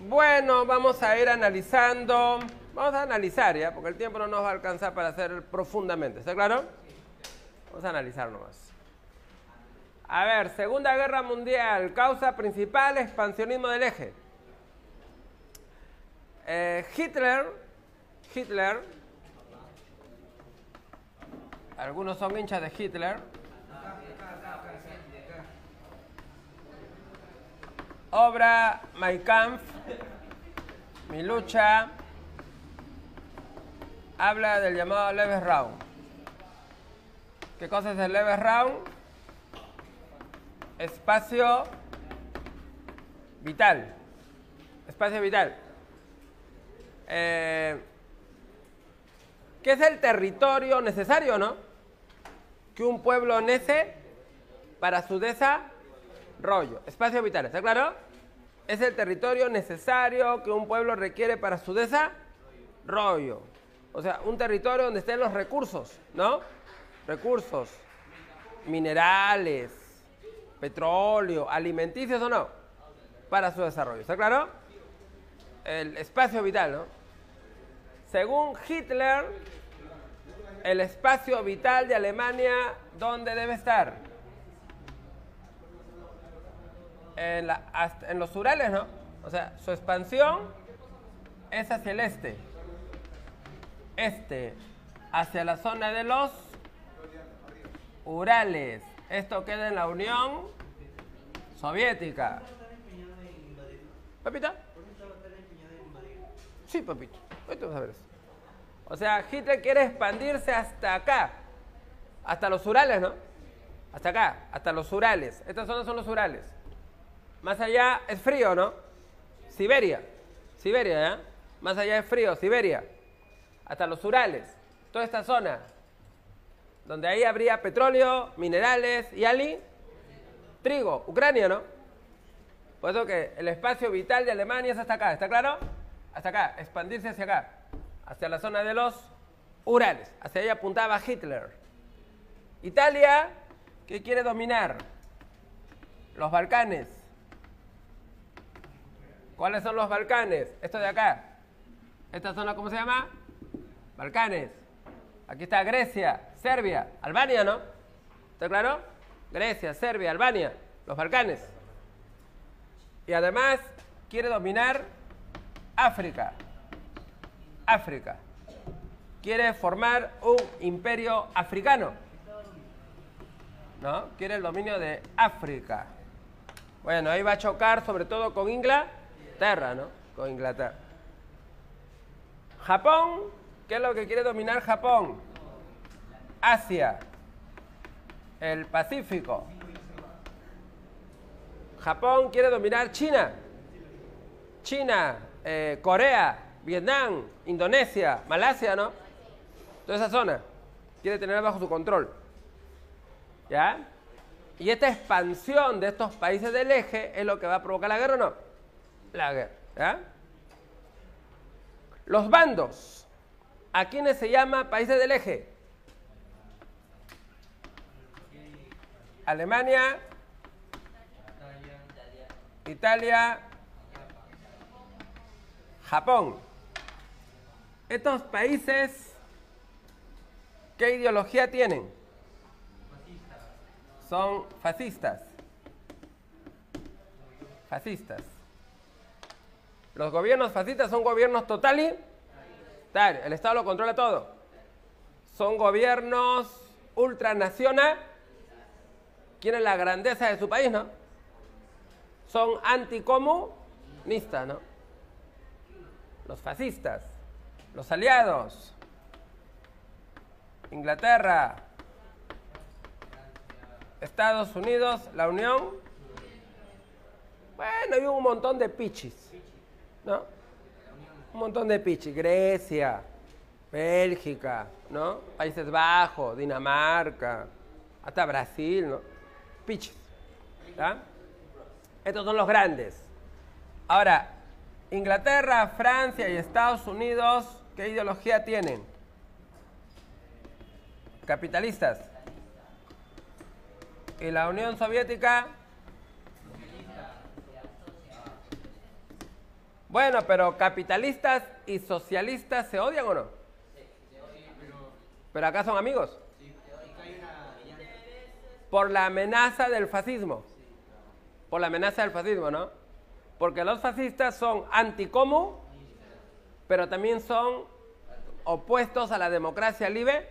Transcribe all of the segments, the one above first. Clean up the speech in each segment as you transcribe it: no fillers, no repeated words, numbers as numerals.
Bueno, vamos a ir analizando. Vamos a analizar ya, porque el tiempo no nos va a alcanzar para hacer profundamente. ¿Está claro? Vamos a analizar nomás. A ver, Segunda Guerra Mundial, causa principal, expansionismo del eje. Hitler, algunos son hinchas de Hitler. Obra Mein Kampf, Mi lucha, habla del llamado Lebensraum. ¿Qué cosa es el Lebensraum? Espacio vital. Espacio vital. ¿Qué es el territorio necesario, no? Que un pueblo nece para su desarrollo. Espacio vital, ¿está claro? Es el territorio necesario que un pueblo requiere para su desarrollo. O sea, un territorio donde estén los recursos, ¿no? Recursos minerales, petróleo, alimenticios o no, para su desarrollo. ¿Está claro? El espacio vital, ¿no? Según Hitler, el espacio vital de Alemania, ¿dónde debe estar? En los Urales, ¿no? O sea, su expansión es hacia el este. Hacia la zona de los Urales. Esto queda en la Unión Soviética. ¿Papita? Sí, papito. Ahorita vamos a ver eso. O sea, Hitler quiere expandirse hasta acá. Hasta los Urales, ¿no? Hasta acá, hasta los Urales. Estas zonas son los Urales. Más allá es frío, ¿no? Siberia, ¿ya? Más allá es frío, Siberia. Hasta los Urales. Toda esta zona. Donde ahí habría petróleo, minerales y trigo. Ucrania, ¿no? Por eso que el espacio vital de Alemania es hasta acá. ¿Está claro? Hasta acá. Expandirse hacia acá. Hacia la zona de los Urales. Hacia allá apuntaba Hitler. Italia, ¿qué quiere dominar? Los Balcanes. ¿Cuáles son los Balcanes? Esto de acá. Esta zona, ¿cómo se llama? Balcanes. Aquí está Grecia, Serbia, Albania, ¿no? ¿Está claro? Grecia, Serbia, Albania, los Balcanes. Y además quiere dominar África. Quiere formar un imperio africano. ¿No? Quiere el dominio de África. Bueno, ahí va a chocar sobre todo con Inglaterra, ¿no? Con Inglaterra. Japón, ¿qué es lo que quiere dominar Japón? Asia, el Pacífico. Japón quiere dominar China. Corea, Vietnam, Indonesia, Malasia, ¿no? Toda esa zona quiere tener bajo su control. ¿Ya? Y esta expansión de estos países del eje es lo que va a provocar la guerra, ¿o no? La guerra, ¿ya? Los bandos, ¿a quiénes se llama países del eje? Alemania, Italia, Japón. Estos países, ¿qué ideología tienen? Son fascistas. Los gobiernos fascistas son gobiernos totalitarios. El Estado lo controla todo. Son gobiernos ultranacionales. Quieren la grandeza de su país, ¿no? Son anticomunistas, ¿no? Los fascistas, los aliados, Inglaterra, Estados Unidos, la Unión. Bueno, hay un montón de pichis, ¿no? Un montón de pichis. Grecia, Bélgica, ¿no? Países Bajos, Dinamarca, hasta Brasil, ¿no? Pichis, ¿ya? Estos son los grandes. Ahora, Inglaterra, Francia y Estados Unidos, ¿qué ideología tienen? Capitalistas. Y la Unión Soviética, Bueno, pero capitalistas y socialistas ¿se odian o no? ¿Pero acá son amigos? Por la amenaza del fascismo. Por la amenaza del fascismo, ¿no? Porque los fascistas son anticomu, pero también son opuestos a la democracia libre.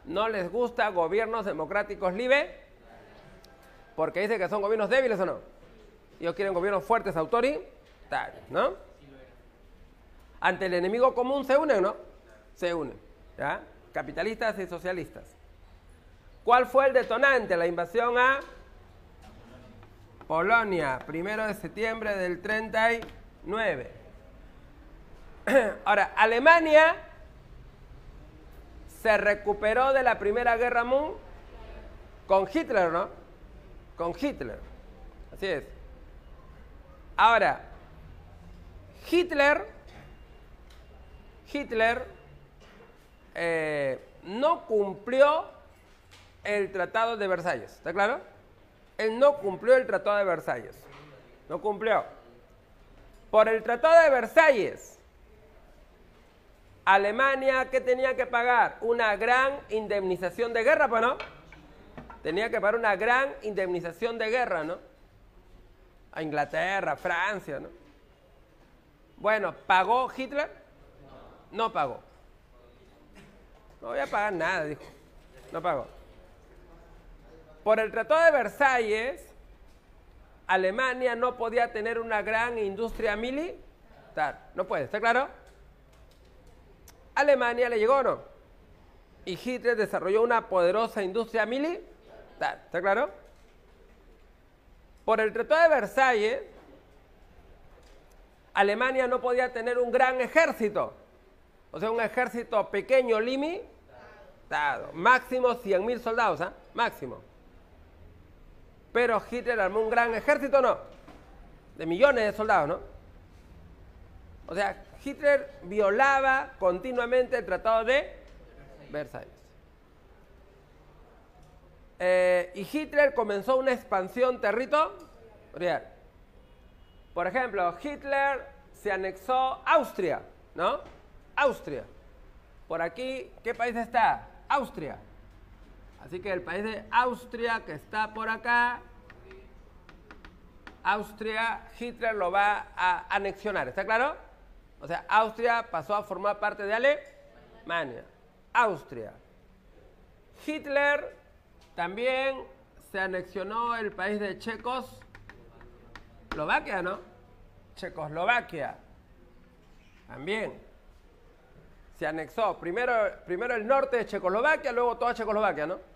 No les gusta gobiernos democráticos libres, porque dicen que son gobiernos débiles o no. Ellos quieren gobiernos fuertes, autoritarios, ¿no? Ante el enemigo común se unen, ¿no? Se unen, ¿ya? Capitalistas y socialistas. ¿Cuál fue el detonante? La invasión a Polonia, 1 de septiembre del 39. Ahora, Alemania se recuperó de la Primera Guerra Mundial con Hitler, ¿no? Con Hitler. Así es. Ahora, Hitler no cumplió el Tratado de Versalles. ¿Está claro? Él no cumplió el Tratado de Versalles. No cumplió. Por el Tratado de Versalles, Alemania, ¿qué tenía que pagar? Una gran indemnización de guerra, pues, ¿no? Tenía que pagar una gran indemnización de guerra, ¿no? A Inglaterra, Francia, ¿no? Bueno, ¿pagó Hitler? No pagó. No voy a pagar nada, dijo. No pagó. Por el Tratado de Versalles, Alemania no podía tener una gran industria militar. No puede, ¿está claro? Alemania le llegó, ¿no? Y Hitler desarrolló una poderosa industria militar. ¿Está claro? Por el Tratado de Versalles, Alemania no podía tener un gran ejército. O sea, un ejército pequeño, limitado. Máximo 100.000 soldados, ¿ah? Máximo. Pero Hitler armó un gran ejército, ¿no? De millones de soldados, ¿no? O sea, Hitler violaba continuamente el Tratado de Versalles. Y Hitler comenzó una expansión territorial. Por ejemplo, Hitler se anexó Austria, ¿no? Austria. Por aquí, ¿qué país está? Austria. Así que el país de Austria, que está por acá, Austria, Hitler lo va a anexionar, ¿está claro? O sea, Austria pasó a formar parte de Alemania. Austria. Hitler también se anexionó el país de Checoslovaquia, ¿no? Checoslovaquia. También se anexó. Primero el norte de Checoslovaquia, luego toda Checoslovaquia, ¿no?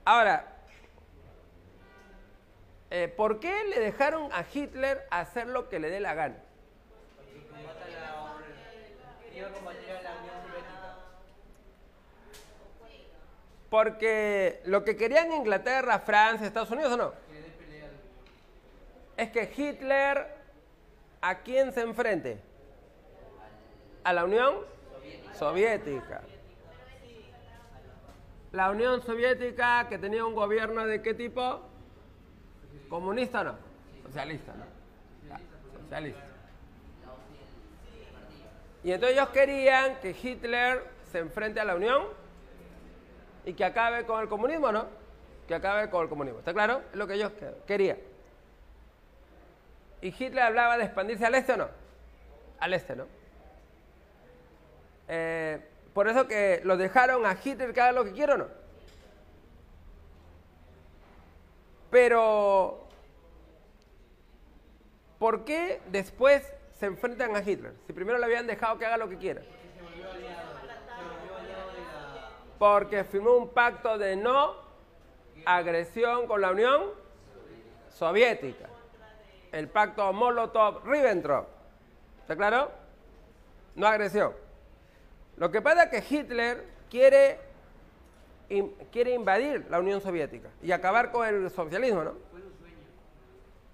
Ahora, ¿por qué le dejaron a Hitler hacer lo que le dé la gana? Porque lo que querían Inglaterra, Francia, Estados Unidos, ¿o no? Es que Hitler, ¿a quién se enfrente? A la Unión Soviética. La Unión Soviética, que tenía un gobierno ¿de qué tipo? ¿Comunista o no? Socialista, ¿no? Socialista. Y entonces ellos querían que Hitler se enfrente a la Unión y que acabe con el comunismo, ¿no? Que acabe con el comunismo. ¿Está claro? Es lo que ellos querían. ¿Y Hitler hablaba de expandirse al este o no? Al este, ¿no? Por eso que lo dejaron a Hitler que haga lo que quiera, ¿o no? Pero, ¿por qué después se enfrentan a Hitler? Si primero le habían dejado que haga lo que quiera. Porque firmó un pacto de no agresión con la Unión Soviética. El pacto Molotov-Ribbentrop. ¿Está claro? No agresión. Lo que pasa es que Hitler quiere invadir la Unión Soviética y acabar con el socialismo, ¿no?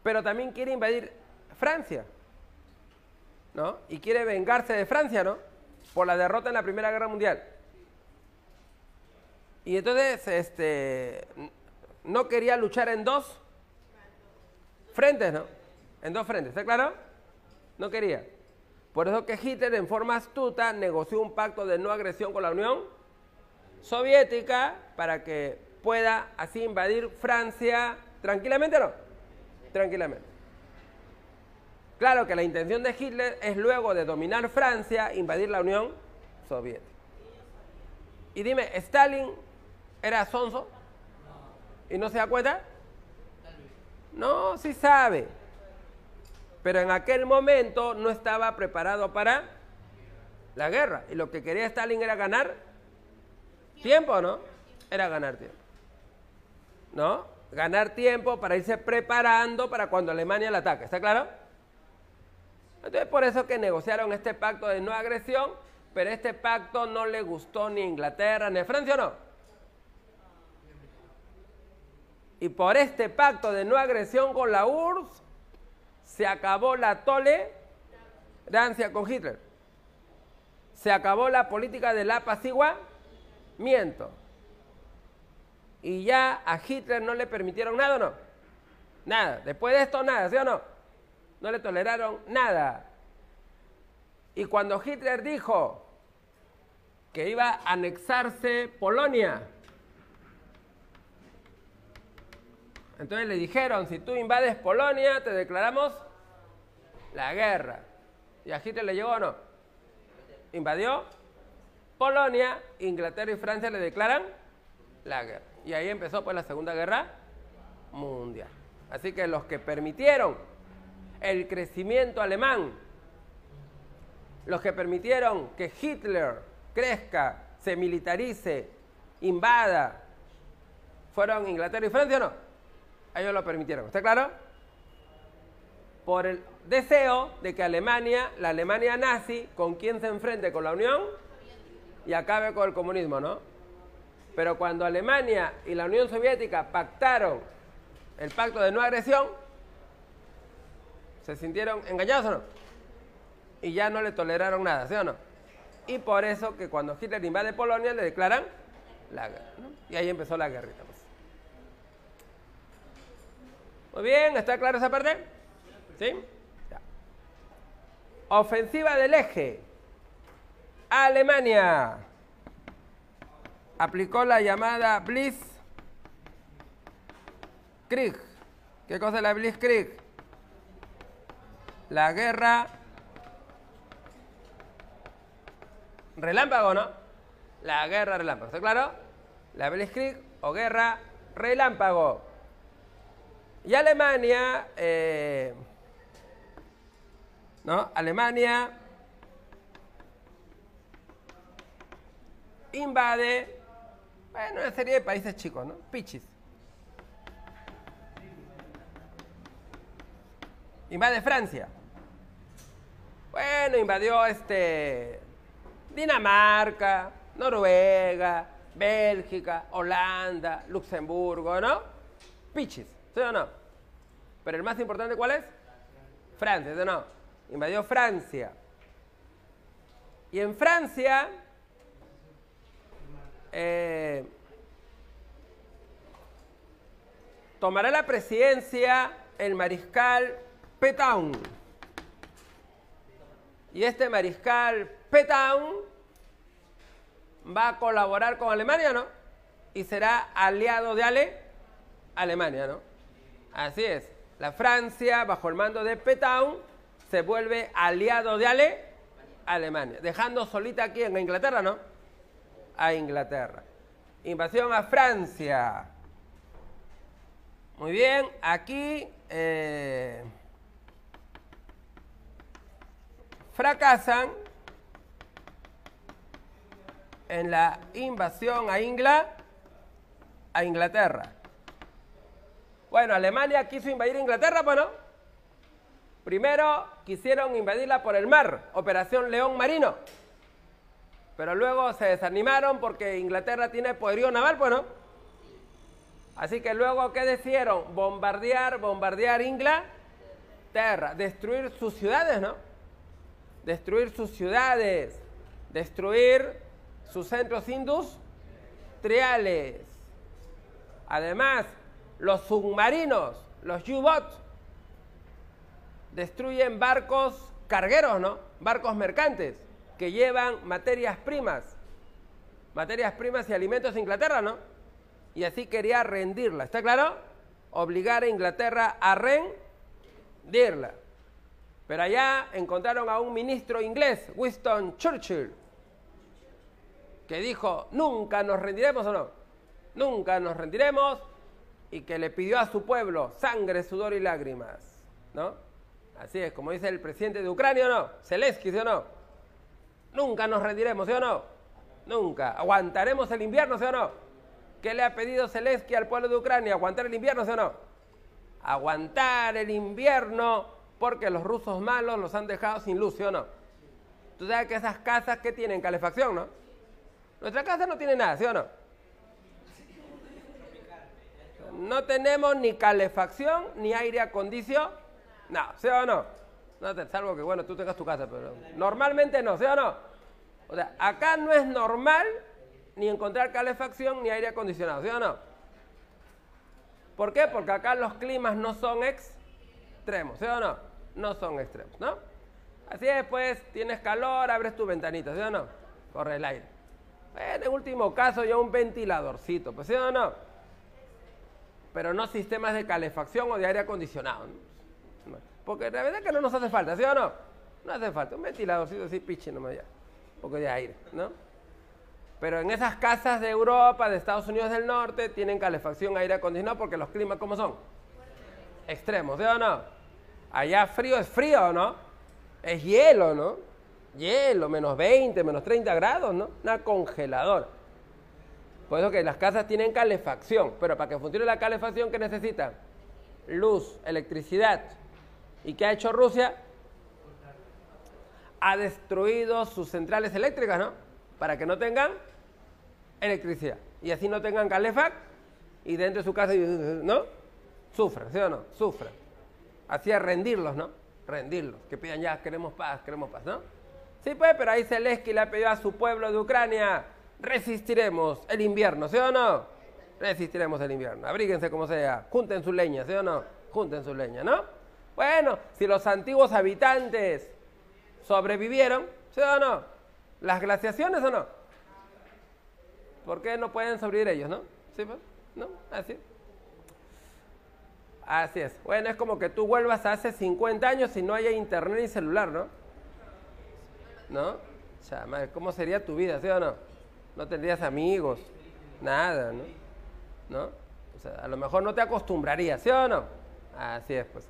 Pero también quiere invadir Francia, ¿no? Y quiere vengarse de Francia, ¿no? Por la derrota en la Primera Guerra Mundial. Y entonces, no quería luchar en dos frentes, ¿no? en dos frentes, ¿está claro? No quería. Por eso que Hitler, en forma astuta, negoció un pacto de no agresión con la Unión Soviética para que pueda así invadir Francia tranquilamente, ¿no? Tranquilamente. Claro que la intención de Hitler es luego de dominar Francia, invadir la Unión Soviética. Y dime, ¿Stalin era sonso? ¿Y no se da cuenta? No, sí sabe. Pero en aquel momento no estaba preparado para la guerra. Y lo que quería Stalin era ganar tiempo, ¿no? Era ganar tiempo. ¿No? Ganar tiempo para irse preparando para cuando Alemania la ataque. ¿Está claro? Entonces, por eso que negociaron este pacto de no agresión, pero este pacto no le gustó ni a Inglaterra ni a Francia, ¿o no? Y por este pacto de no agresión con la URSS, se acabó la tolerancia con Hitler. Se acabó la política del apaciguamiento. Y ya a Hitler no le permitieron nada, ¿o no? Nada. Después de esto, nada, ¿sí o no? No le toleraron nada. Y cuando Hitler dijo que iba a anexarse Polonia, entonces le dijeron, si tú invades Polonia, te declaramos la guerra. ¿Y a Hitler le llegó o no? Invadió Polonia, Inglaterra y Francia le declaran la guerra. Y ahí empezó pues la Segunda Guerra Mundial. Así que los que permitieron el crecimiento alemán, los que permitieron que Hitler crezca, se militarice, invada, fueron Inglaterra y Francia, ¿o no? Ellos lo permitieron, ¿está claro? Por el deseo de que Alemania, la Alemania nazi, ¿con quién se enfrente? Con la Unión y acabe con el comunismo, ¿no? Pero cuando Alemania y la Unión Soviética pactaron el pacto de no agresión, ¿se sintieron engañados o no? Y ya no le toleraron nada, ¿sí o no? Y por eso que cuando Hitler invade Polonia le declaran la guerra, ¿no? Y ahí empezó la guerrita, pues. Muy bien, ¿está clara esa parte? ¿Sí? Ya. Ofensiva del eje. Alemania aplicó la llamada Blitzkrieg. ¿Qué cosa es la Blitzkrieg? La guerra relámpago, ¿no? La guerra relámpago, ¿está claro? La Blitzkrieg o guerra relámpago. Y Alemania, ¿no? Alemania invade, bueno, una serie de países chicos, ¿no? Pichis. Invade Francia. Bueno, invadió Dinamarca, Noruega, Bélgica, Holanda, Luxemburgo, ¿no? Pichis, ¿sí o no? Pero el más importante, ¿cuál es? Francia, ¿sí o no? Invadió Francia. Y en Francia tomará la presidencia el mariscal Pétain. Y este mariscal Pétain va a colaborar con Alemania, ¿no? Y será aliado de Alemania, ¿no? Así es. La Francia, bajo el mando de Pétain, se vuelve aliado de Alemania, dejando solita aquí en Inglaterra, ¿no? A Inglaterra. Invasión a Francia. Muy bien, aquí fracasan en la invasión a Inglaterra. Bueno, Alemania quiso invadir Inglaterra, bueno. Primero quisieron invadirla por el mar, Operación León Marino. Pero luego se desanimaron porque Inglaterra tiene poderío naval, bueno. Así que luego, ¿qué decidieron? Bombardear Inglaterra, destruir sus ciudades, ¿no? Destruir sus ciudades, destruir sus centros industriales. Además, los submarinos, los U-boats, destruyen barcos cargueros, ¿no? Barcos mercantes que llevan materias primas y alimentos a Inglaterra, ¿no? Y así quería rendirla, ¿está claro? Obligar a Inglaterra a rendirla. Pero allá encontraron a un ministro inglés, Winston Churchill, que dijo, nunca nos rendiremos, ¿o no? Nunca nos rendiremos, y que le pidió a su pueblo sangre, sudor y lágrimas, ¿no? Así es, como dice el presidente de Ucrania, ¿o no? Zelensky, ¿sí o no? Nunca nos rendiremos, ¿sí o no? Nunca. ¿Aguantaremos el invierno, sí o no? ¿Qué le ha pedido Zelensky al pueblo de Ucrania? ¿Aguantar el invierno, sí o no? Aguantar el invierno porque los rusos malos los han dejado sin luz, ¿sí o no? Tú sabes que esas casas que tienen calefacción, ¿no? Nuestra casa no tiene nada, ¿sí o no? No tenemos ni calefacción ni aire acondicionado, no, ¿sí o no? No te salvo que, bueno, tú tengas tu casa, pero normalmente no, ¿sí o no? O sea, acá no es normal ni encontrar calefacción ni aire acondicionado, ¿sí o no? ¿Por qué? Porque acá los climas no son extremos, ¿sí o no? No son extremos, ¿no? Así es, pues, tienes calor, abres tu ventanita, ¿sí o no? Corre el aire. En último caso, ya un ventiladorcito, pues, ¿sí o no? Pero no sistemas de calefacción o de aire acondicionado, ¿no? Porque la verdad es que no nos hace falta, ¿sí o no? No hace falta, un ventiladorcito así, piche nomás ya, un poco de aire, ¿no? Pero en esas casas de Europa, de Estados Unidos del Norte, tienen calefacción, aire acondicionado, porque los climas, ¿cómo son? Extremos, ¿sí o no? Allá frío es frío, ¿no? Es hielo, ¿no? Hielo, menos 20, menos 30 grados, ¿no? Una congeladora. Por eso que las casas tienen calefacción, pero para que funcione la calefacción, ¿qué necesitan? Luz, electricidad. ¿Y qué ha hecho Rusia? Ha destruido sus centrales eléctricas, ¿no? Para que no tengan electricidad. Y así no tengan calefacción y dentro de su casa, ¿no? Sufren, ¿sí o no? Sufren. Así es rendirlos, ¿no? Rendirlos. Que pidan ya, queremos paz, ¿no? Sí, pues, pero ahí Zelensky le ha pedido a su pueblo de Ucrania, resistiremos el invierno, ¿sí o no? Resistiremos el invierno. Abríguense como sea. Junten su leña, ¿sí o no? Junten su leña, ¿no? Bueno, si los antiguos habitantes sobrevivieron, ¿sí o no? ¿Las glaciaciones o no? ¿Por qué no pueden sobrevivir ellos, no? ¿Sí, pues? ¿No? Así. Así es. Bueno, es como que tú vuelvas a hace 50 años y no haya internet ni celular, ¿no? ¿No? O sea, ¿cómo sería tu vida, sí o no? No tendrías amigos, nada, ¿no? ¿No? O sea, a lo mejor no te acostumbrarías, ¿sí o no? Así es, pues.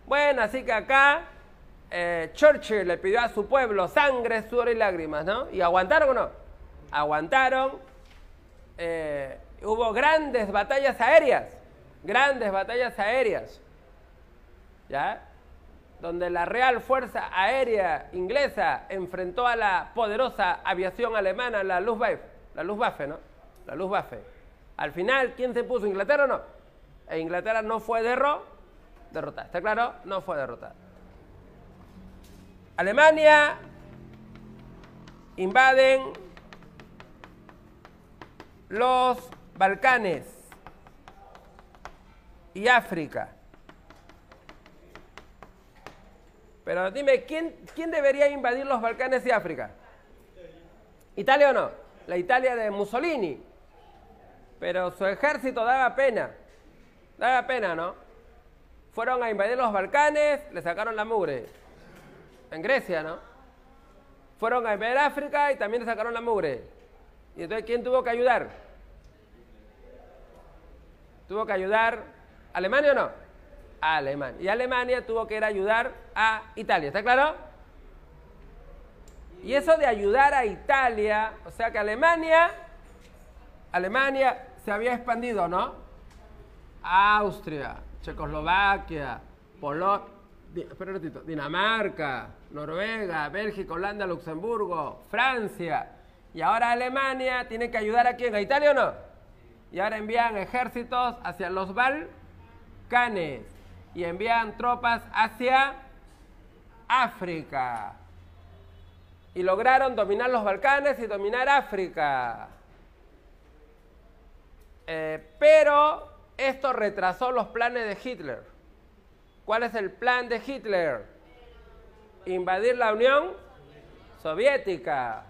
Bueno, así que acá Churchill le pidió a su pueblo sangre, sudor y lágrimas, ¿no? ¿Y aguantaron o no? Aguantaron. Hubo grandes batallas aéreas, ¿ya? Donde la Real Fuerza Aérea Inglesa enfrentó a la poderosa aviación alemana, la Luftwaffe, ¿no? La Luftwaffe. Al final, ¿quién se puso? ¿Inglaterra o no? E Inglaterra no fue derrotada, ¿está claro? No fue derrotada. Alemania invaden los Balcanes y África. Pero dime, ¿quién debería invadir los Balcanes y África? ¿Italia o no? La Italia de Mussolini. Pero su ejército daba pena, ¿no? Fueron a invadir los Balcanes, le sacaron la mugre. En Grecia, ¿no? Fueron a invadir África y también le sacaron la mugre. ¿Y entonces quién tuvo que ayudar? ¿Tuvo que ayudar Alemania o no? Alemania. Y Alemania tuvo que ir a ayudar a Italia, ¿está claro? Y eso de ayudar a Italia, o sea que Alemania se había expandido, ¿no? Austria, Checoslovaquia, Polonia, Dinamarca, Noruega, Bélgica, Holanda, Luxemburgo, Francia. Y ahora Alemania tiene que ayudar a quién, ¿a Italia o no? Y ahora envían ejércitos hacia los Balcanes y envían tropas hacia África. Y lograron dominar los Balcanes y dominar África. Pero esto retrasó los planes de Hitler. ¿Cuál es el plan de Hitler? Invadir la Unión Soviética,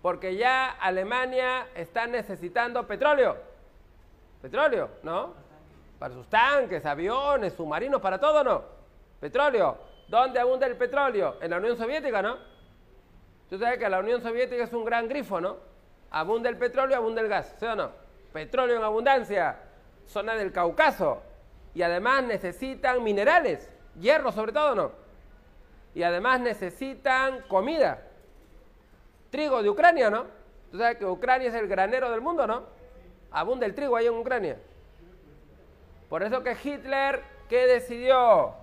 porque ya Alemania está necesitando petróleo. Petróleo, ¿no? Para sus tanques, aviones, submarinos, para todo, ¿no? Petróleo. ¿Dónde abunda el petróleo? En la Unión Soviética, ¿no? Tú sabes que la Unión Soviética es un gran grifo, ¿no? Abunda el petróleo, abunda el gas, ¿sí o no? Petróleo en abundancia, zona del Cáucaso. Y además necesitan minerales, hierro sobre todo, ¿no? Y además necesitan comida. Trigo de Ucrania, ¿no? Tú sabes que Ucrania es el granero del mundo, ¿no? Abunda el trigo ahí en Ucrania. Por eso que Hitler, ¿qué decidió?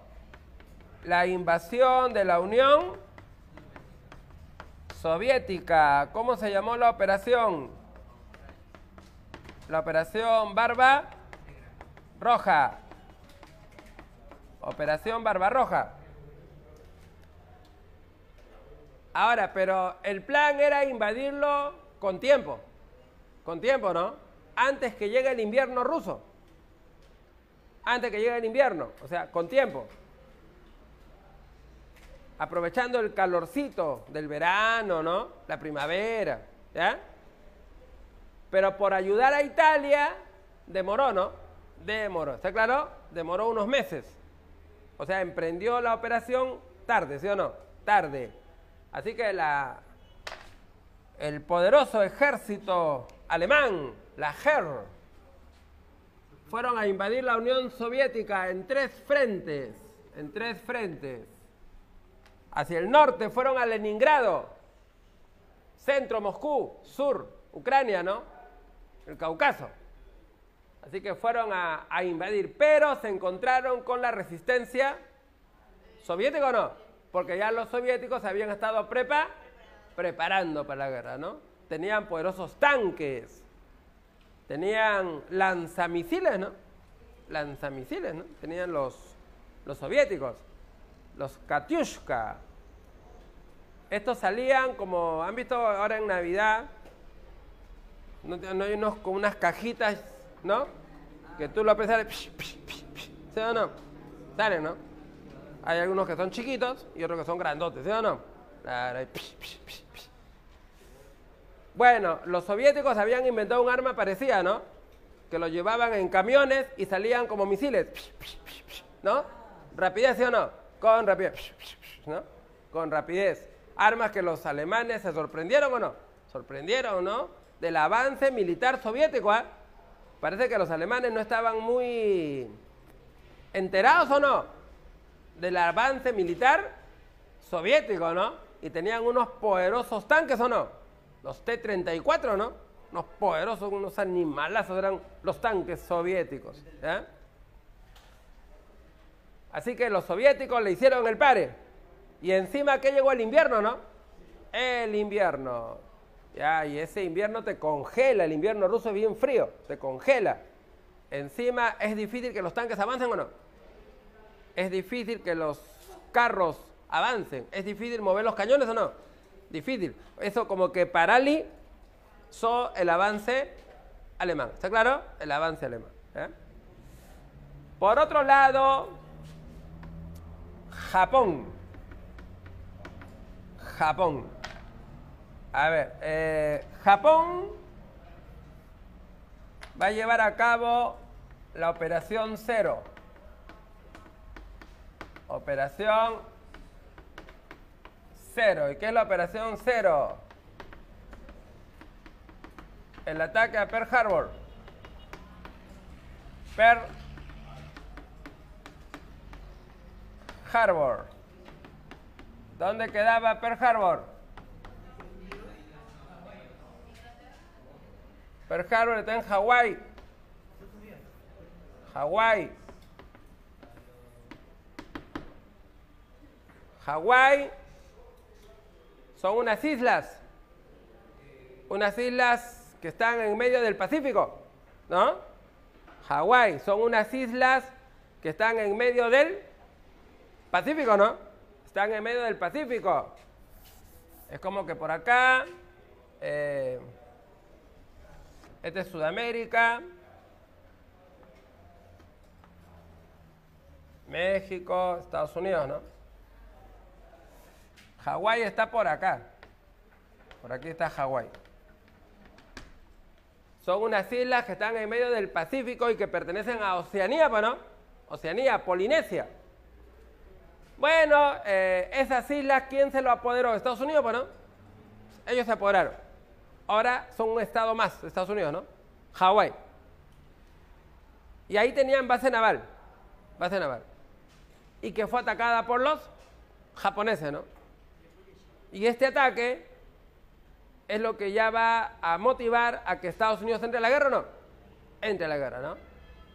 La invasión de la Unión Soviética. ¿Cómo se llamó la operación? La operación Barba Roja. Operación Barbarroja. Ahora, pero el plan era invadirlo con tiempo. Con tiempo, ¿no? Antes que llegue el invierno ruso. Antes que llegue el invierno, o sea, con tiempo. Aprovechando el calorcito del verano, ¿no? La primavera, ¿ya? Pero por ayudar a Italia, demoró, ¿no? Demoró, ¿está claro? Demoró unos meses. O sea, emprendió la operación tarde, ¿sí o no? Tarde. Así que el poderoso ejército alemán, la Heer, fueron a invadir la Unión Soviética en tres frentes. En tres frentes. Hacia el norte fueron a Leningrado, centro Moscú, sur Ucrania, ¿no? El Cáucaso. Así que fueron a invadir, pero se encontraron con la resistencia soviética, ¿o no? Porque ya los soviéticos se habían estado preparando para la guerra, ¿no? Tenían poderosos tanques, tenían lanzamisiles, ¿no? Lanzamisiles, ¿no? Tenían los soviéticos, los Katyushka. Estos salían como, ¿han visto ahora en Navidad? No hay unos con unas cajitas, ¿no? Que tú lo aprecias, ¿sí o no? Salen, ¿no? Hay algunos que son chiquitos y otros que son grandotes, ¿sí o no? Claro, bueno, los soviéticos habían inventado un arma parecida, ¿no? Que lo llevaban en camiones y salían como misiles, ¿no? Rapidez, ¿sí o no? Con rapidez, ¿no? Con rapidez. Armas que los alemanes se sorprendieron, ¿o no? Sorprendieron, ¿no? Del avance militar soviético, ¿eh? Parece que los alemanes no estaban muy enterados, ¿o no? Del avance militar soviético, ¿no? Y tenían unos poderosos tanques, ¿o no? Los T-34, ¿no? Unos poderosos, unos animalazos eran los tanques soviéticos, ¿eh? Así que los soviéticos le hicieron el pare. Y encima que llegó el invierno, ¿no? El invierno. Ya, y ese invierno te congela, el invierno ruso es bien frío, te congela. Encima es difícil que los tanques avancen, ¿o no? Es difícil que los carros avancen. Es difícil mover los cañones, ¿o no? Difícil. Eso como que paralizó el avance alemán. ¿Está claro? El avance alemán, ¿eh? Por otro lado, Japón. A ver, Japón va a llevar a cabo la Operación Cero. Operación Cero. ¿Y qué es la Operación Cero? El ataque a Pearl Harbor. Pearl Harbor. ¿Dónde quedaba Pearl Harbor? Pearl Harbor está en Hawái. Hawái. Hawái son unas islas que están en medio del Pacífico, ¿no? Hawái son unas islas que están en medio del Pacífico, ¿no? Están en medio del Pacífico. Es como que por acá, este es Sudamérica, México, Estados Unidos, ¿no? Hawái está por acá. Por aquí está Hawái. Son unas islas que están en medio del Pacífico y que pertenecen a Oceanía, ¿no? Oceanía, Polinesia. Bueno, esas islas, ¿quién se lo apoderó? ¿Estados Unidos, pues no? Ellos se apoderaron. Ahora son un estado más de Estados Unidos, ¿no? Hawái. Y ahí tenían base naval. Base naval. Y que fue atacada por los japoneses, ¿no? Y este ataque es lo que ya va a motivar a que Estados Unidos entre en la guerra, ¿o no? Entre en la guerra, ¿no?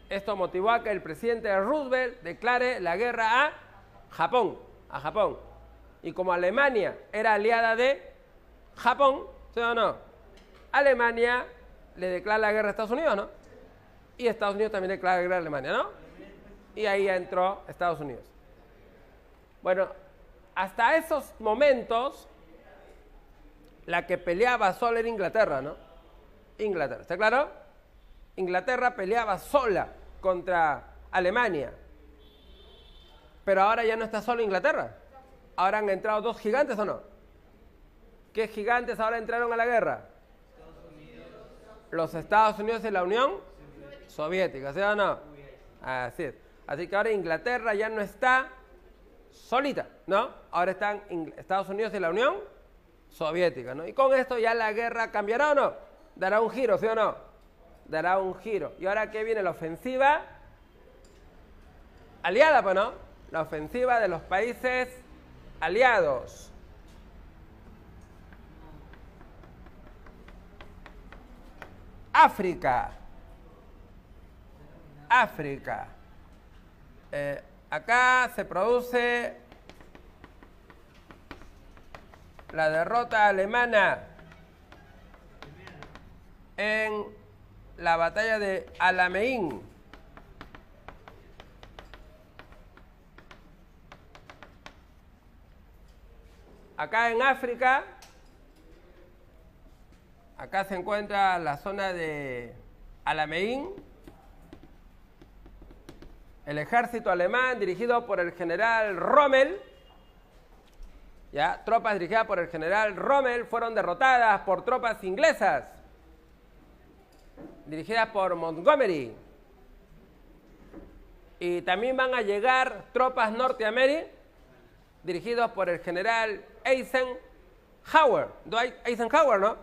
Esto motivó a que el presidente Roosevelt declare la guerra a Japón. Y como Alemania era aliada de Japón, ¿sí o no? Alemania le declara la guerra a Estados Unidos, ¿no? Y Estados Unidos también declara la guerra a Alemania, ¿no? Y ahí entró Estados Unidos. Bueno, hasta esos momentos, la que peleaba sola era Inglaterra, ¿no? Inglaterra, ¿está claro? Inglaterra peleaba sola contra Alemania. Pero ahora ya no está solo Inglaterra. Ahora han entrado dos gigantes, ¿o no? ¿Qué gigantes ahora entraron a la guerra? Los Estados Unidos y la Unión Soviética, ¿sí o no? Así es. Así que ahora Inglaterra ya no está solita, ¿no? Ahora están Estados Unidos y la Unión Soviética, ¿no? Y con esto ya la guerra cambiará, ¿o no? Dará un giro, ¿sí o no? Dará un giro. ¿Y ahora qué viene? La ofensiva aliada, pues, ¿no? La ofensiva de los países aliados. África. Acá se produce la derrota alemana en la batalla de Alamein. Acá en África, acá se encuentra la zona de Alamein. El ejército alemán dirigido por el general Rommel, ya, tropas dirigidas por el general Rommel fueron derrotadas por tropas inglesas dirigidas por Montgomery. Y también van a llegar tropas norteamericanas dirigidos por el general Eisenhower, Dwight Eisenhower, ¿no?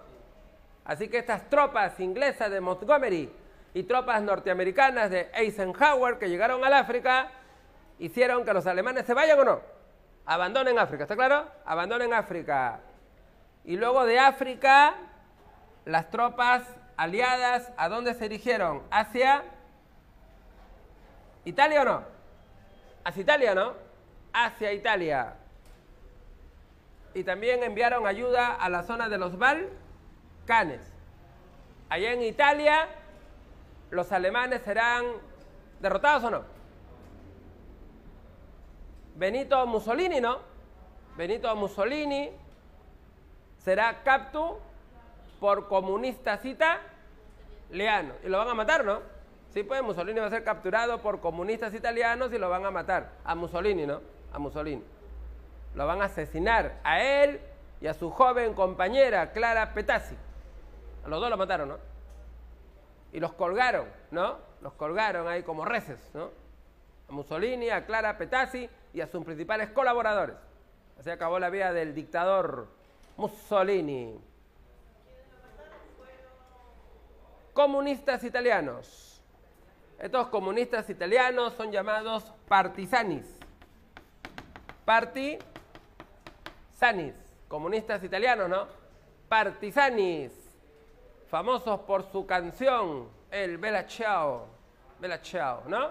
Así que estas tropas inglesas de Montgomery y tropas norteamericanas de Eisenhower que llegaron al África hicieron que los alemanes se vayan, ¿o no? Abandonen África, ¿está claro? Abandonen África. Y luego de África, las tropas aliadas, ¿a dónde se dirigieron? ¿Hacia Italia o no? Hacia Italia, ¿no? Hacia Italia. Y también enviaron ayuda a la zona de los Balcanes. Allá en Italia, ¿los alemanes serán derrotados o no? Benito Mussolini, ¿no? Benito Mussolini será capturado por comunistas italianos. Y lo van a matar, ¿no? Sí, pues Mussolini va a ser capturado por comunistas italianos y lo van a matar. A Mussolini, ¿no? A Mussolini. Lo van a asesinar a él y a su joven compañera, Clara Petazzi. A los dos lo mataron, ¿no? Y los colgaron, ¿no? Los colgaron ahí como reces, ¿no? A Mussolini, a Clara Petazzi y a sus principales colaboradores. Así acabó la vida del dictador Mussolini. Comunistas italianos. Estos comunistas italianos son llamados partisanis. Partisanis. Comunistas italianos, ¿no? Partisanis. Famosos por su canción, el Bella Ciao. Bella Ciao, ¿no?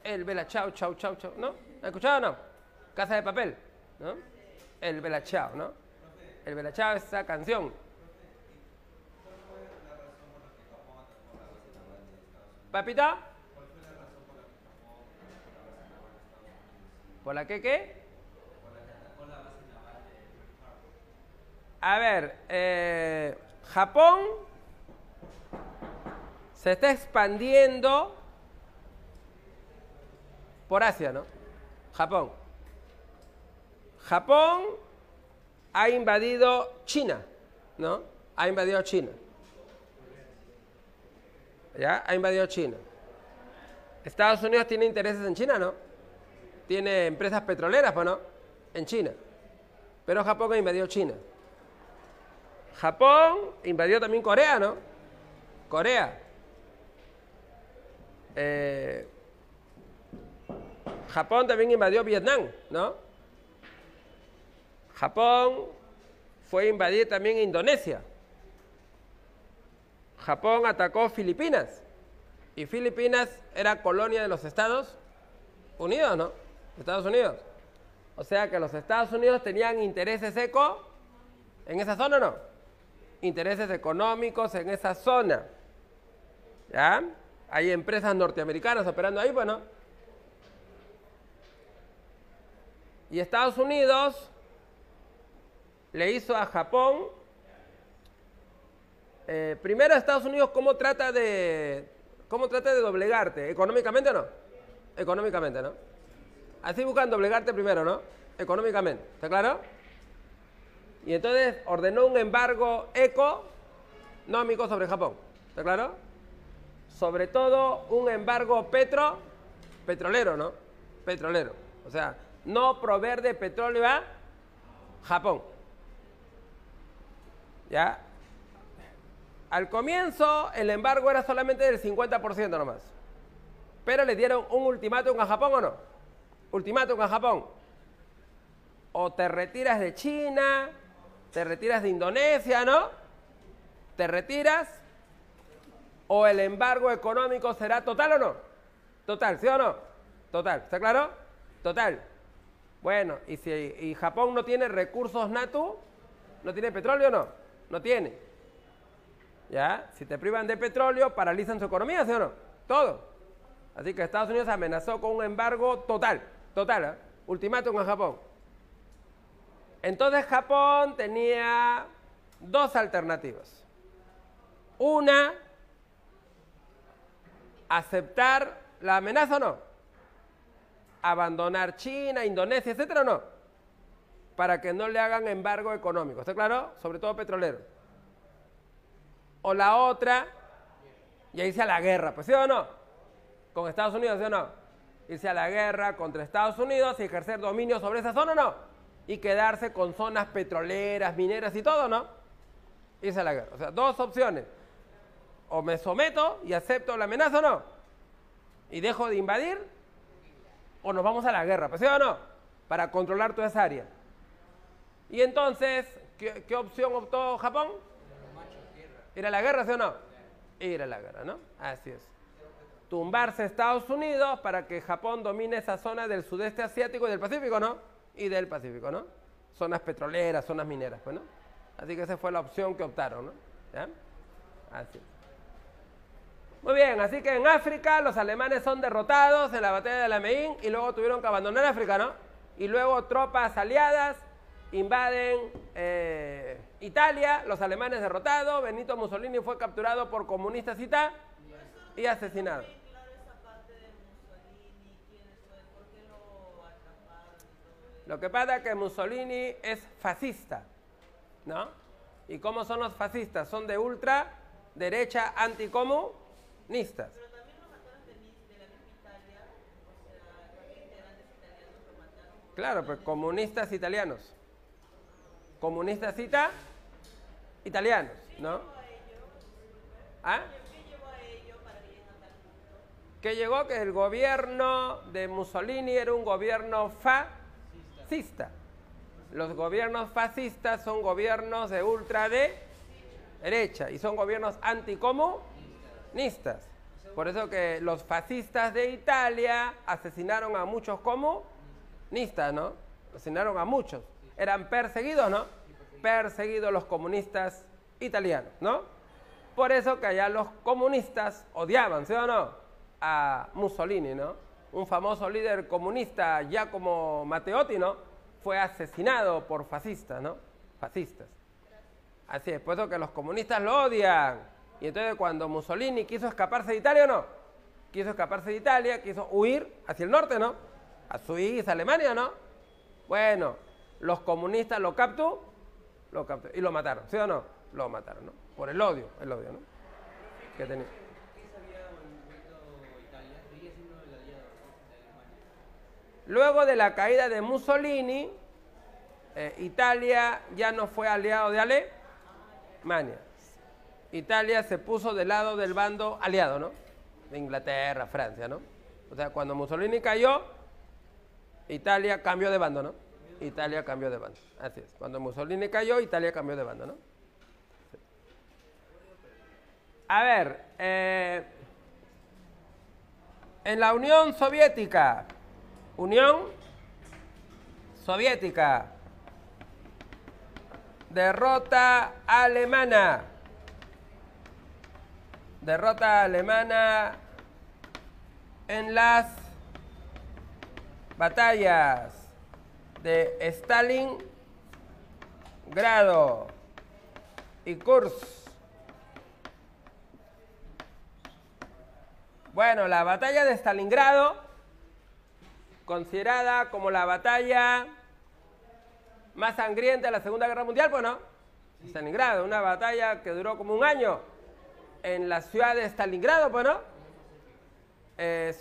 El Bella Ciao, chau, chau, chau, ¿no? ¿Han escuchado o no? Casa de Papel, ¿no? El Bella Ciao, ¿no? El Bella Ciao es esa canción. ¿Papita? ¿Por la qué? A ver, Japón se está expandiendo por Asia, ¿no? Japón. Japón ha invadido China, ¿no? Ha invadido China. ¿Ya? Ha invadido China. Estados Unidos tiene intereses en China, ¿no? Tiene empresas petroleras, pues, ¿no? En China. Pero Japón ha invadido China. Japón invadió también Corea, ¿no? Corea. Japón también invadió Vietnam, ¿no? Japón fue a invadir también Indonesia. Japón atacó Filipinas. Y Filipinas era colonia de los Estados Unidos, ¿no? Estados Unidos. O sea que los Estados Unidos tenían intereses en esa zona, ¿no? Intereses económicos en esa zona. ¿Ya? Hay empresas norteamericanas operando ahí, pues, ¿no? Y Estados Unidos le hizo a Japón, primero Estados Unidos, ¿cómo trata de doblegarte? ¿Económicamente o no? Económicamente, ¿no? Así buscan doblegarte primero, ¿no? Económicamente, ¿está claro? Y entonces ordenó un embargo económico sobre Japón, ¿está claro? Sobre todo un embargo petrolero, ¿no? Petrolero. O sea, no proveer de petróleo a Japón. ¿Ya? Al comienzo el embargo era solamente del 50% nomás. Pero le dieron un ultimátum a Japón, ¿o no? Ultimátum a Japón. O te retiras de China, te retiras de Indonesia, ¿no? Te retiras, o el embargo económico será total o no. Total, ¿sí o no? Total, ¿está claro? Total. Bueno, y Japón no tiene recursos no tiene petróleo o no. No tiene. ¿Ya? Si te privan de petróleo, paralizan su economía, ¿sí o no? Todo. Así que Estados Unidos amenazó con un embargo total, ¿eh? Ultimátum a Japón. Entonces Japón tenía dos alternativas. Una, aceptar la amenaza o no. Abandonar China, Indonesia, etcétera, o no. Para que no le hagan embargo económico. ¿Está claro? Sobre todo petrolero. O la otra, y irse a la guerra, pues, ¿sí o no? Con Estados Unidos, ¿sí o no? Irse a la guerra contra Estados Unidos y ejercer dominio sobre esa zona, ¿no? Y quedarse con zonas petroleras, mineras y todo, ¿no? Irse a la guerra. O sea, dos opciones. O me someto y acepto la amenaza o no. Y dejo de invadir. O nos vamos a la guerra, pues, ¿sí o no? Para controlar toda esa área. Y entonces, ¿qué opción optó Japón? ¿Ir a la guerra, sí o no? Ir a la guerra, ¿no? Así es. Tumbarse a Estados Unidos para que Japón domine esa zona del sudeste asiático y del Pacífico, ¿no? Y del Pacífico, ¿no? Zonas petroleras, zonas mineras, pues, ¿no? Así que esa fue la opción que optaron, ¿no? ¿Ya? Así es. Muy bien, así que en África los alemanes son derrotados en la batalla de Alamein y luego tuvieron que abandonar África, ¿no? Y luego tropas aliadas invaden Italia, los alemanes derrotados, Benito Mussolini fue capturado por comunistas y asesinado. Lo que pasa es que Mussolini es fascista, ¿no? ¿Y cómo son los fascistas? Son de ultraderecha anticomunistas. Pero también lo mataron de la misma Italia, o sea, también integrantes italianos lo mataron. Claro, pues comunistas italianos. Comunistas italianos, ¿no? ¿Ah? ¿Qué llevó a ello para que lleguen a tal punto? Que llegó que el gobierno de Mussolini era un gobierno fascista. Los gobiernos fascistas son gobiernos de ultraderecha y son gobiernos anticomunistas. Por eso que los fascistas de Italia asesinaron a muchos comunistas, ¿no? Asesinaron a muchos. Eran perseguidos, ¿no? Perseguidos los comunistas italianos, ¿no? Por eso que allá los comunistas odiaban, ¿sí o no? A Mussolini, ¿no? Un famoso líder comunista, Giacomo Matteotti, ¿no? Fue asesinado por fascistas, ¿no? Fascistas. Así es, por eso que los comunistas lo odian. Y entonces cuando Mussolini quiso escaparse de Italia, ¿o no? quiso escaparse de Italia, quiso huir hacia el norte, ¿no? A Suiza, Alemania, ¿no? Bueno, los comunistas lo capturaron y lo mataron, ¿sí o no? Lo mataron, ¿no? Por el odio, ¿no? Que tenía. Luego de la caída de Mussolini, Italia ya no fue aliado de Alemania. Italia se puso del lado del bando aliado, ¿no? De Inglaterra, Francia, ¿no? O sea, cuando Mussolini cayó, Italia cambió de bando, ¿no? Italia cambió de bando, así es. Cuando Mussolini cayó, Italia cambió de bando, ¿no? Sí. A ver, en la Unión Soviética, derrota alemana en las batallas de Stalingrado y Kursk. Bueno, la batalla de Stalingrado, considerada como la batalla más sangrienta de la Segunda Guerra Mundial, pues no. Stalingrado, una batalla que duró como un año en la ciudad de Stalingrado, pues no.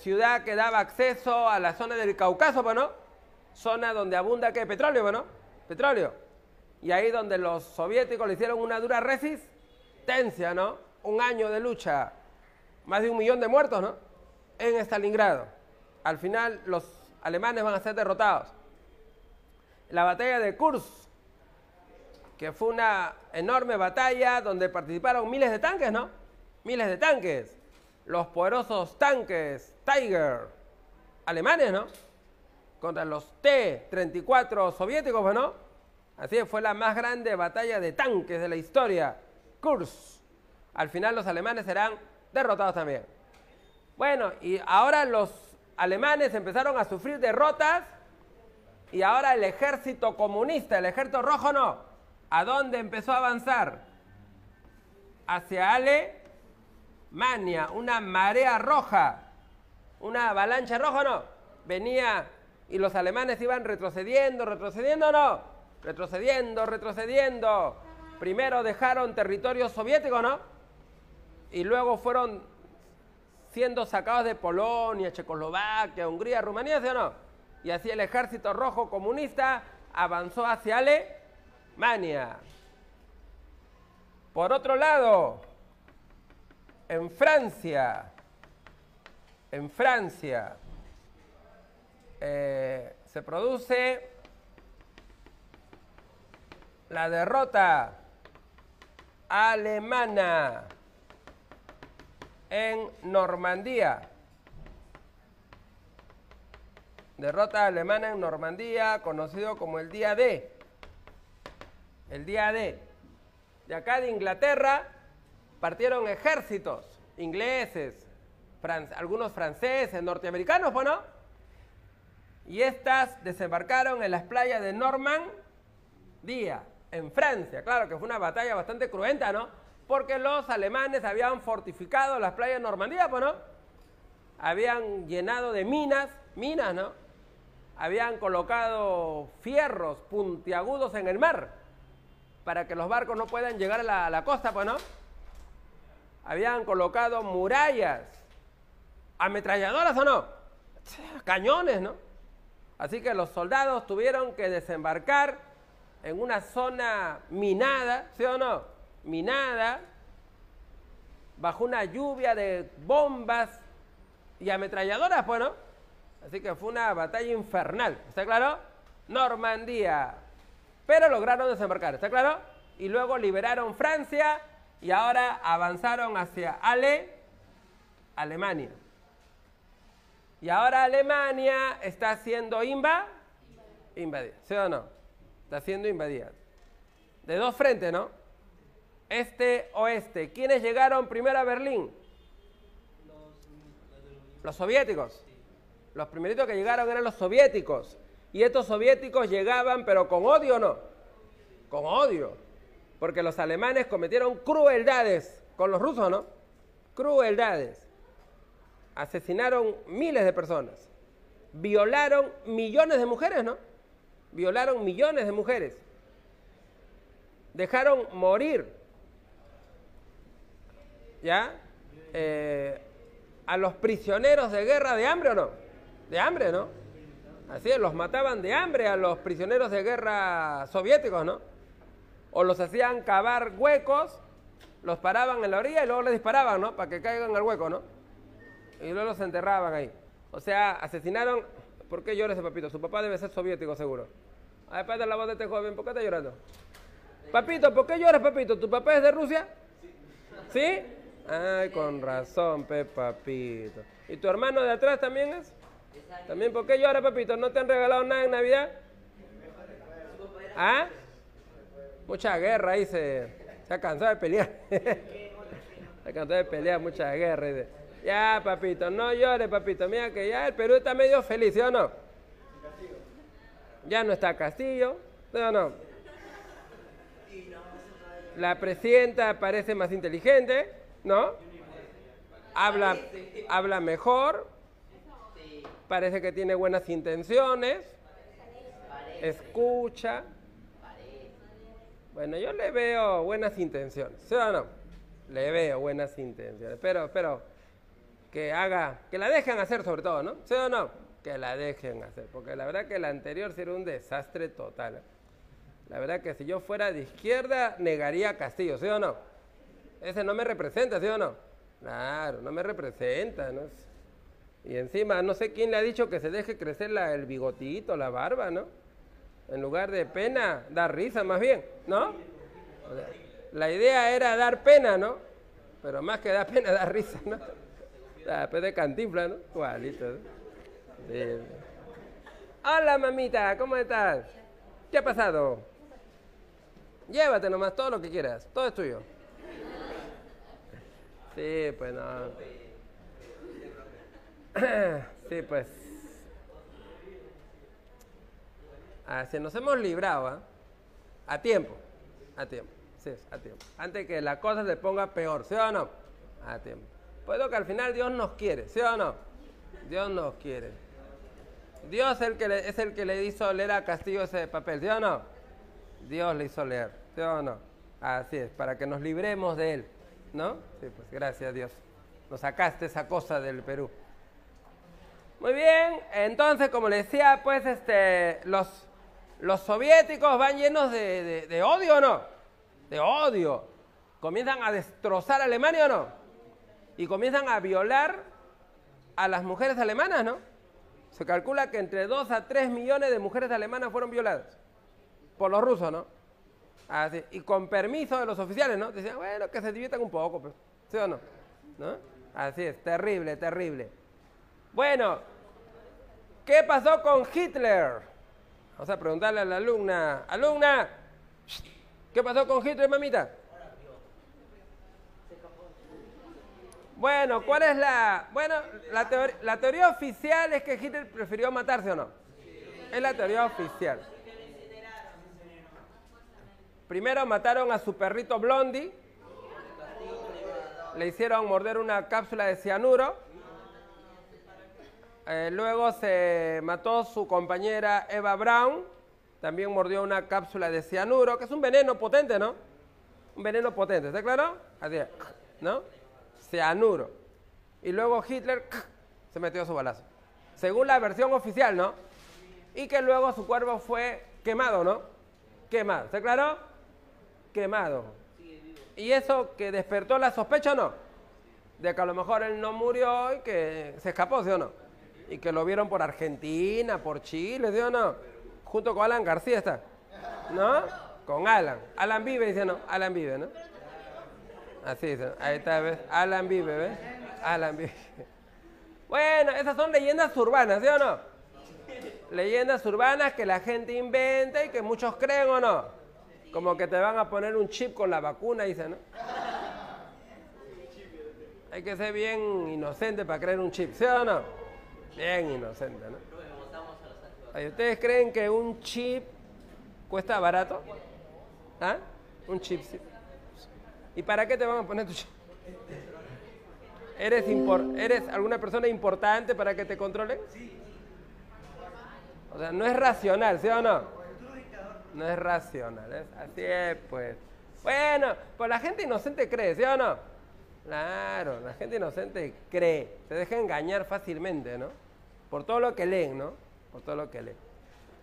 Ciudad que daba acceso a la zona del Cáucaso, pues no. Zona donde abunda ¿qué? Petróleo, pues no. Petróleo. Y ahí donde los soviéticos le hicieron una dura resistencia, ¿no? Un año de lucha, más de 1 millón de muertos, ¿no? En Stalingrado. Al final los alemanes van a ser derrotados. La batalla de Kursk, que fue una enorme batalla donde participaron miles de tanques, ¿no? Miles de tanques. Los poderosos tanques Tiger alemanes, ¿no? Contra los T-34 soviéticos, ¿no? Así fue la más grande batalla de tanques de la historia. Kursk. Al final los alemanes serán derrotados también. Bueno, y ahora los alemanes empezaron a sufrir derrotas y ahora el ejército comunista, el ejército rojo, no. ¿A dónde empezó a avanzar? Hacia Alemania, una marea roja, una avalancha roja, no. Venía y los alemanes iban retrocediendo, no. Retrocediendo. Primero dejaron territorio soviético, ¿no? Y luego fueron siendo sacados de Polonia, Checoslovaquia, Hungría, Rumanía, ¿sí o no? Y así el ejército rojo comunista avanzó hacia Alemania. Por otro lado, en Francia, se produce la derrota alemana en Normandía. Derrota alemana en Normandía, conocido como el Día D. El Día D. De acá de Inglaterra partieron ejércitos ingleses, algunos franceses, norteamericanos, bueno, y estas desembarcaron en las playas de Normandía, en Francia. Claro que fue una batalla bastante cruenta, ¿no? Porque los alemanes habían fortificado las playas de Normandía, pues, ¿no? Habían llenado de minas, ¿no? Habían colocado fierros puntiagudos en el mar para que los barcos no puedan llegar a la costa, pues, ¿no? Habían colocado murallas, ametralladoras o no, cañones, ¿no? Así que los soldados tuvieron que desembarcar en una zona minada, ¿sí o no? Minada, bajo una lluvia de bombas y ametralladoras, pues, ¿no? Así que fue una batalla infernal, ¿está claro? Normandía. Pero lograron desembarcar, ¿está claro? Y luego liberaron Francia y ahora avanzaron hacia Alemania. Y ahora Alemania está siendo invadida, ¿sí o no? Está siendo invadida. De dos frentes, ¿no? Este-oeste. ¿Quiénes llegaron primero a Berlín? Los soviéticos. Los primeritos que llegaron eran los soviéticos. Y estos soviéticos llegaban, pero con odio, ¿no? Con odio. Porque los alemanes cometieron crueldades con los rusos, ¿no? Crueldades. asesinaron miles de personas, violaron millones de mujeres, ¿no? Violaron millones de mujeres, dejaron morir, ¿ya? A los prisioneros de guerra de hambre, ¿o no? De hambre, ¿no? Así es, los mataban de hambre a los prisioneros de guerra soviéticos, ¿no? O los hacían cavar huecos, los paraban en la orilla y luego les disparaban, ¿no? Para que caigan al hueco, ¿no? Y luego los enterraban ahí. O sea, asesinaron... ¿Por qué llora ese papito? Su papá debe ser soviético, seguro. A ver, espérate la voz de este joven. ¿Por qué está llorando? Papito, ¿por qué lloras, papito? ¿Tu papá es de Rusia? ¿Sí? Ay, con razón, papito. ¿Y tu hermano de atrás también es? ¿También por qué llora, papito? ¿No te han regalado nada en Navidad? ¿Ah? Mucha guerra ahí, se ha cansado de pelear. Se ha cansado de pelear, mucha guerra. Dice. Ya, papito, no llores, papito. Mira que ya el Perú está medio feliz, ¿sí o no? Ya no está Castillo, ¿sí o no? La presidenta parece más inteligente, ¿no? Habla mejor, parece que tiene buenas intenciones, escucha. Bueno, yo le veo buenas intenciones, ¿sí o no? Le veo buenas intenciones, pero que la dejen hacer sobre todo, ¿no? ¿Sí o no? Que la dejen hacer, porque la verdad que la anterior sí era un desastre total. La verdad que si yo fuera de izquierda, negaría a Castillo, ¿sí o no? Ese no me representa, ¿sí o no? Claro, no me representa, ¿no? Y encima, no sé quién le ha dicho que se deje crecer el bigotito, la barba, ¿no? En lugar de pena, dar risa más bien, ¿no? O sea, la idea era dar pena, ¿no? Pero más que dar pena, dar risa, ¿no? Después de Cantinflas, ¿no? Igualito, ¿no? Sí. Hola, mamita, ¿cómo estás? ¿Qué ha pasado? Llévate nomás todo lo que quieras, todo es tuyo. Sí, pues no. Sí, pues. Así nos hemos librado, ¿eh? A tiempo, sí, a tiempo. Antes que la cosa se ponga peor, ¿sí o no? A tiempo. Pues lo que al final Dios nos quiere, ¿sí o no? Dios nos quiere. Dios es el que le hizo leer a Castillo ese papel, ¿sí o no? Dios le hizo leer, ¿sí o no? Así es, para que nos libremos de él, ¿no? Sí, pues gracias a Dios. Nos sacaste esa cosa del Perú. Muy bien, entonces, como le decía, pues los soviéticos van llenos de odio, ¿o no? De odio. Comienzan a destrozar a Alemania, ¿o no? Y comienzan a violar a las mujeres alemanas, ¿no? Se calcula que entre 2 a 3 millones de mujeres alemanas fueron violadas por los rusos, ¿no? Así, y con permiso de los oficiales, ¿no? Decían, bueno, que se diviertan un poco, pues, ¿sí o no? ¿No? Así es, terrible, terrible. Bueno, ¿qué pasó con Hitler? Vamos a preguntarle a la alumna. Alumna, ¿qué pasó con Hitler, mamita? Bueno, ¿cuál es la...? Bueno, la teoría oficial es que Hitler prefirió matarse, ¿o no? Es la teoría oficial. Primero mataron a su perrito Blondie. Le hicieron morder una cápsula de cianuro. Luego se mató su compañera Eva Braun. También mordió una cápsula de cianuro, que es un veneno potente, ¿no? Un veneno potente, ¿está claro? Así es, ¿no? Cianuro. Y luego Hitler se metió su balazo. Según la versión oficial, ¿no? Y que luego su cuerpo fue quemado, ¿no? Quemado, ¿está claro? Quemado. Y eso que despertó la sospecha, ¿no? De que a lo mejor él no murió y que se escapó, ¿sí o no? Y que lo vieron por Argentina, por Chile, ¿sí o no? Junto con Alan García está, ¿no? Con Alan. Alan vive, dice, ¿no? Alan vive, ¿no? Así dice, ahí está, ¿ves? Alan vive, ¿ves? Alan vive. Bueno, esas son leyendas urbanas, ¿sí o no? Leyendas urbanas que la gente inventa y que muchos creen, ¿o no? Como que te van a poner un chip con la vacuna, dice, ¿no? Hay que ser bien inocente para creer un chip, ¿sí o no? Bien inocente, ¿no? Ay, ¿ustedes creen que un chip cuesta barato? ¿Ah? Un chip, sí. ¿Y para qué te van a poner tu chip? ¿Eres alguna persona importante para que te controlen? O sea, no es racional, ¿sí o no? No es racional, ¿eh? Así es, pues. Bueno, pues la gente inocente cree, ¿sí o no? Claro, la gente inocente cree, se deja engañar fácilmente, ¿no? Por todo lo que leen, ¿no? Por todo lo que leen.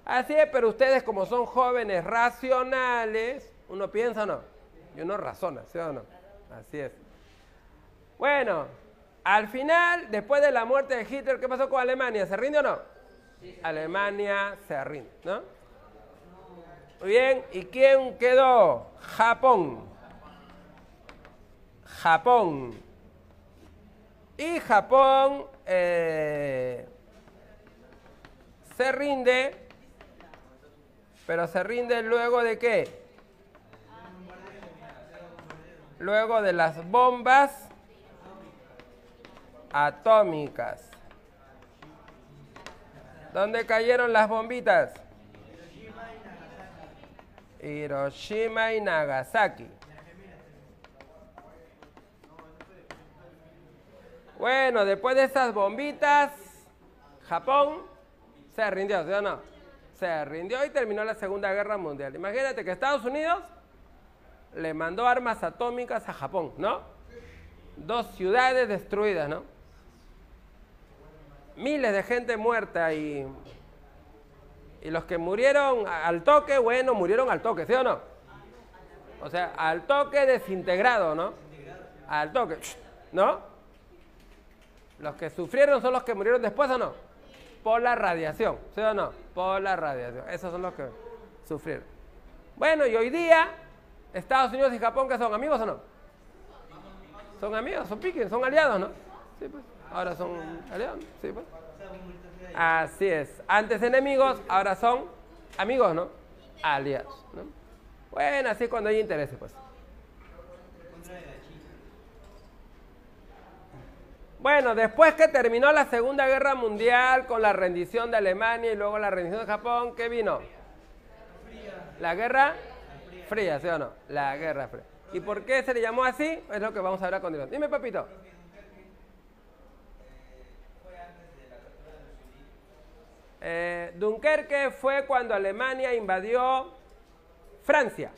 Así es, pero ustedes como son jóvenes racionales, uno piensa o no, y uno razona, ¿sí o no? Así es. Bueno, al final, después de la muerte de Hitler, ¿qué pasó con Alemania? ¿Se rinde o no? Alemania se rinde, ¿no? Muy bien, ¿y quién quedó? Japón. Japón. Y Japón se rinde, pero se rinde luego de qué? Luego de las bombas atómicas. ¿Dónde cayeron las bombitas? Hiroshima y Nagasaki. Bueno, después de esas bombitas, Japón se rindió, ¿sí o no? Se rindió y terminó la Segunda Guerra Mundial. Imagínate que Estados Unidos le mandó armas atómicas a Japón, ¿no? 2 ciudades destruidas, ¿no? Miles de gente muerta y los que murieron al toque, bueno, murieron al toque, ¿sí o no? O sea, al toque desintegrado, ¿no? Al toque, ¿no? Los que sufrieron son los que murieron después, ¿o no? Por la radiación, ¿sí o no? Por la radiación, esos son los que sufrieron. Bueno, y hoy día, Estados Unidos y Japón, ¿qué son? ¿Amigos o no? Son amigos, son piques, son aliados, ¿no? Sí, pues. Ahora son aliados, sí, pues. Así es. Antes enemigos, ahora son amigos, ¿no? Aliados, ¿no? Bueno, así es cuando hay intereses, pues. Bueno, después que terminó la Segunda Guerra Mundial con la rendición de Alemania y luego la rendición de Japón, ¿qué vino? La Guerra Fría, ¿sí o no? La Guerra Fría. ¿Y por qué se le llamó así? Es lo que vamos a ver a continuación. Dime, papito. Dunkerque fue cuando Alemania invadió Francia,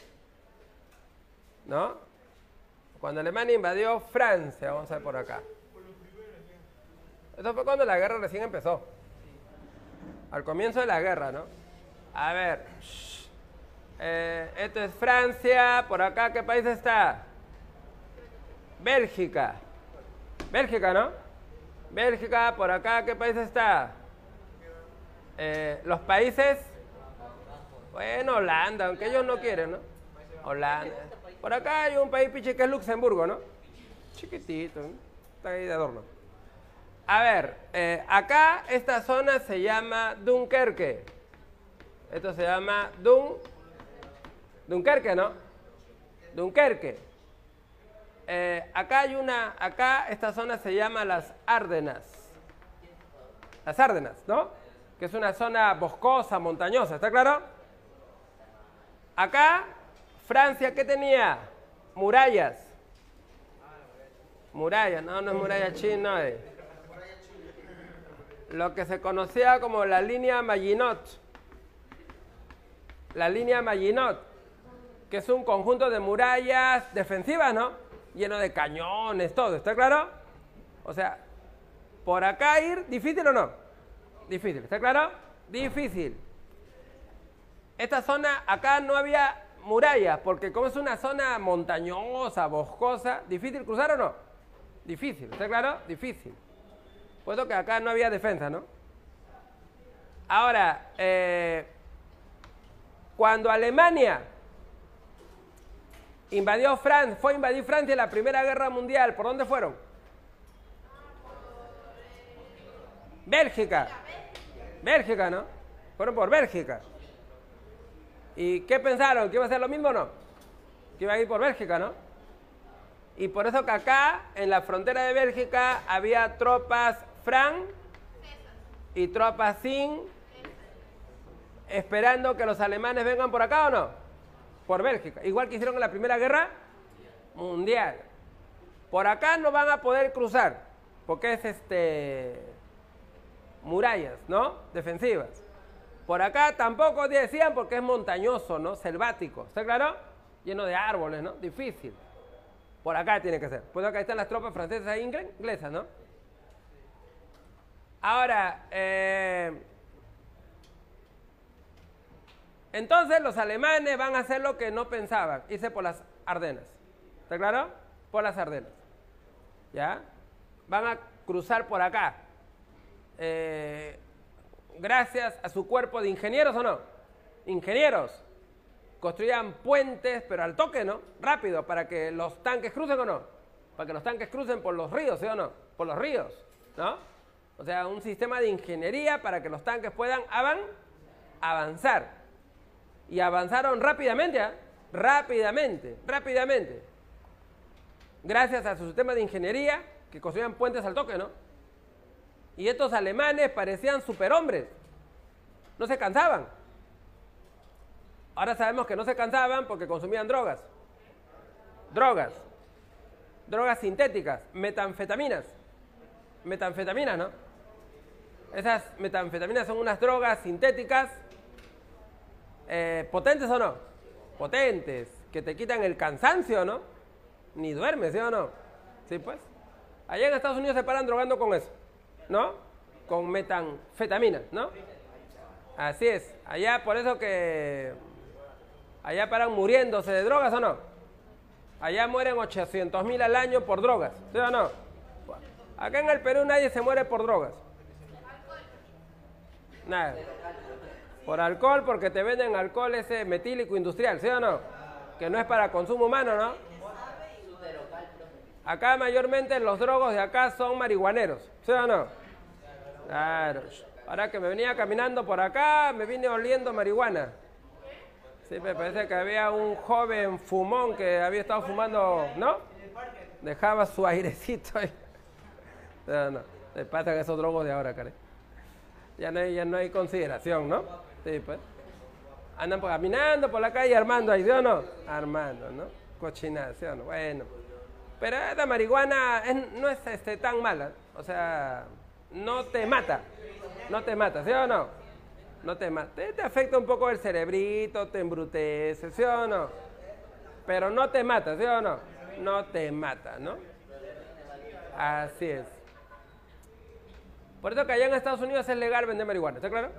¿no? Cuando Alemania invadió Francia, vamos a ver por acá. Eso fue cuando la guerra recién empezó. Al comienzo de la guerra, ¿no? A ver. Esto es Francia. Por acá, ¿qué país está? Bélgica. Bélgica, ¿no? Bélgica. Por acá, ¿qué país está? Los países. Bueno, Holanda, aunque ellos no quieren, ¿no? Holanda. Por acá hay un país piche que es Luxemburgo, ¿no? Chiquitito, ¿no? Está ahí de adorno. A ver, acá esta zona se llama Dunkerque. Esto se llama Dunkerque, ¿no? Dunkerque. Acá esta zona se llama las Ardenas. Las Ardenas, ¿no? Que es una zona boscosa, montañosa, ¿está claro? Acá, Francia, ¿qué tenía? Murallas. Murallas, no es muralla china, lo que se conocía como la línea Maginot. La línea Maginot, que es un conjunto de murallas defensivas, ¿no? Lleno de cañones, todo, ¿está claro? O sea, por acá ir, ¿difícil o no? Difícil, ¿está claro? Difícil. Esta zona, acá no había murallas, porque como es una zona montañosa, boscosa, ¿difícil cruzar o no? Difícil, ¿está claro? Difícil. Puesto que acá no había defensa, ¿no? Ahora, cuando Alemania invadió Francia, fue a invadir Francia en la Primera Guerra Mundial, ¿por dónde fueron? Bélgica. Bélgica, ¿no? Fueron por Bélgica. ¿Y qué pensaron? ¿Que iba a ser lo mismo o no? Que iba a ir por Bélgica, ¿no? Y por eso que acá, en la frontera de Bélgica, había tropas Fran y tropas Sin, esperando que los alemanes vengan por acá o no, por Bélgica, igual que hicieron en la Primera Guerra Mundial. Por acá no van a poder cruzar, porque es murallas, ¿no? Defensivas. Por acá tampoco decían porque es montañoso, ¿no? Selvático, ¿está claro? Lleno de árboles, ¿no? Difícil. Por acá tiene que ser. Pues acá están las tropas francesas e inglesas, ¿no? Ahora, entonces los alemanes van a hacer lo que no pensaban, irse por las Ardenas. ¿Está claro? Por las Ardenas. ¿Ya? Van a cruzar por acá. Gracias a su cuerpo de ingenieros, ¿o no? Ingenieros. Construían puentes, pero al toque, ¿no? Rápido, para que los tanques crucen, ¿o no? Para que los tanques crucen por los ríos, ¿sí o no? Por los ríos, ¿no? O sea, un sistema de ingeniería para que los tanques puedan avanzar. Y avanzaron rápidamente, ¿eh? Rápidamente. Gracias a su sistema de ingeniería, que construían puentes al toque, ¿no? Y estos alemanes parecían superhombres. No se cansaban. Ahora sabemos que no se cansaban porque consumían drogas. Drogas sintéticas, metanfetaminas, ¿no? Esas metanfetaminas son unas drogas sintéticas potentes, ¿o no? Potentes, que te quitan el cansancio, ¿no? Ni duermes, ¿sí o no? Sí, pues. Allá en Estados Unidos se paran drogando con eso, ¿no? Con metanfetaminas, ¿no? Así es. Allá por eso que allá paran muriéndose de drogas, ¿o no? Allá mueren 800,000 al año por drogas, ¿sí o no? Acá en el Perú nadie se muere por drogas. Nada. Por alcohol, porque te venden alcohol ese metílico industrial, ¿sí o no? Que no es para consumo humano, ¿no? Acá mayormente los drogos de acá son marihuaneros, ¿sí o no? Claro. Ahora que me venía caminando por acá, me vine oliendo marihuana. Sí, me parece que había un joven fumón que había estado fumando, ¿no? Dejaba su airecito ahí. No, le pasan esos drogos de ahora, Karen. Ya no hay consideración, ¿no? Sí, pues. Andan caminando por la calle armando ahí, ¿sí o no? Armando, ¿no? Cochinada, ¿sí o no? Bueno. Pero esta marihuana no es tan mala. O sea, no te mata, ¿sí o no? No te mata. Te afecta un poco el cerebrito, te embrutece, ¿sí o no? Pero no te mata, ¿sí o no? No te mata, ¿no? Así es. Por eso que allá en Estados Unidos es legal vender marihuana, ¿está claro?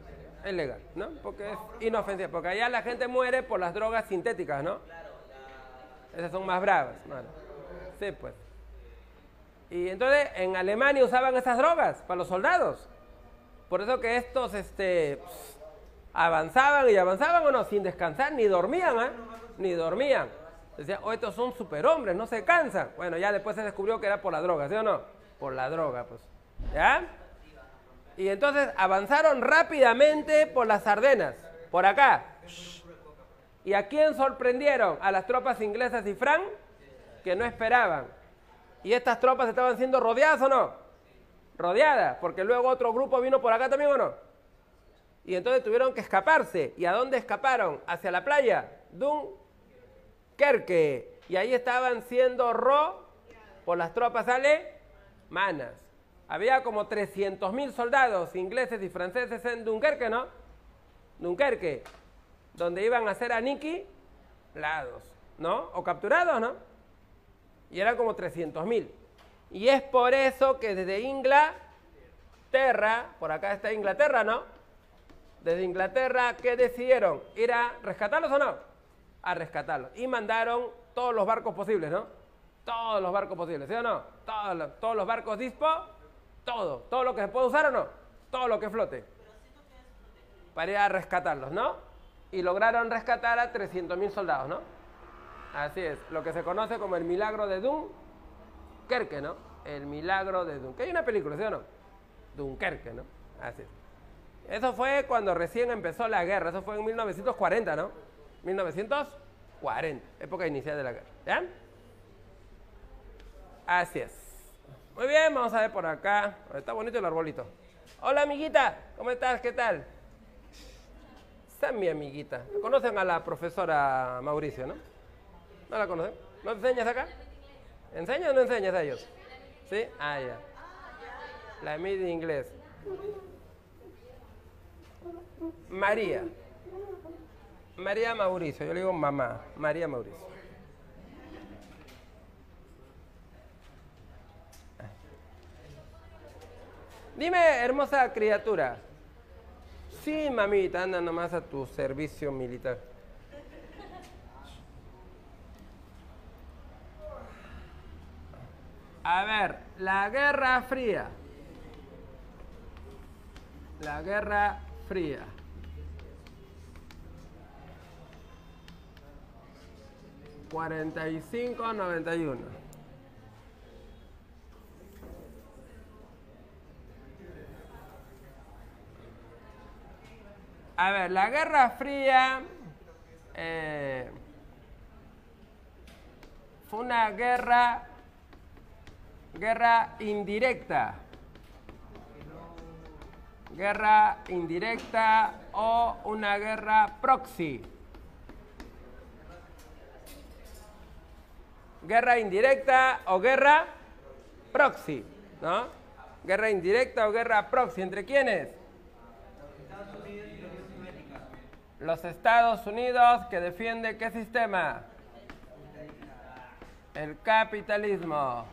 Es legal, ¿no? Porque es inofensiva. Porque allá la gente muere por las drogas sintéticas, ¿no? Esas son más bravas, ¿no? Sí, pues. Y entonces en Alemania usaban esas drogas para los soldados. Por eso que estos avanzaban y avanzaban, ¿o no? Sin descansar, ni dormían, ¿eh? Ni dormían. Decían, oh, estos son superhombres, no se cansan. Bueno, ya después se descubrió que era por la droga, ¿sí o no? Por la droga, pues. ¿Ya? Y entonces avanzaron rápidamente por las Ardenas, por acá. ¿Y a quién sorprendieron? A las tropas inglesas y Fran, que no esperaban. ¿Y estas tropas estaban siendo rodeadas o no? Rodeadas, porque luego otro grupo vino por acá también, ¿o no? Y entonces tuvieron que escaparse. ¿Y a dónde escaparon? Hacia la playa, Dunkerque. Y ahí estaban siendo por las tropas alemanas. Había como 300,000 soldados ingleses y franceses en Dunkerque, ¿no? Dunkerque, donde iban a ser aniquilados, ¿no? O capturados, ¿no? Y eran como 300,000. Y es por eso que desde Inglaterra, por acá está Inglaterra, ¿no? Desde Inglaterra, ¿qué decidieron? ¿Ir a rescatarlos o no? A rescatarlos. Y mandaron todos los barcos posibles, ¿no? Todos los barcos posibles, ¿sí o no? Todos los barcos todo lo que se puede usar o no, todo lo que flote, para ir a rescatarlos, ¿no? Y lograron rescatar a 300,000 soldados, ¿no? Así es, lo que se conoce como el milagro de Dunkerque, ¿no? El milagro de Dunkerque. Hay una película, ¿sí o no? Dunkerque, ¿no? Así es. Eso fue cuando recién empezó la guerra, eso fue en 1940, ¿no? 1940, época inicial de la guerra, ¿ya? Así es. Muy bien, vamos a ver por acá. Está bonito el arbolito. Hola, amiguita. ¿Cómo estás? ¿Qué tal? Esa es mi amiguita. ¿Conocen a la profesora Mauricio, no? ¿No la conocen? ¿No te enseñas acá? ¿Enseñas o no enseñas a ellos? ¿Sí? Ah, ya. La mide inglés. María. María Mauricio. Yo le digo mamá. María Mauricio. Dime, hermosa criatura. Sí, mamita, anda nomás a tu servicio militar. A ver, la Guerra Fría. La Guerra Fría. $45.91. A ver, la Guerra Fría fue una guerra indirecta. Guerra indirecta o una guerra proxy. Guerra indirecta o guerra proxy, ¿no? Guerra indirecta o guerra proxy. ¿Entre quiénes? Los Estados Unidos, que defiende ¿qué sistema? El capitalismo.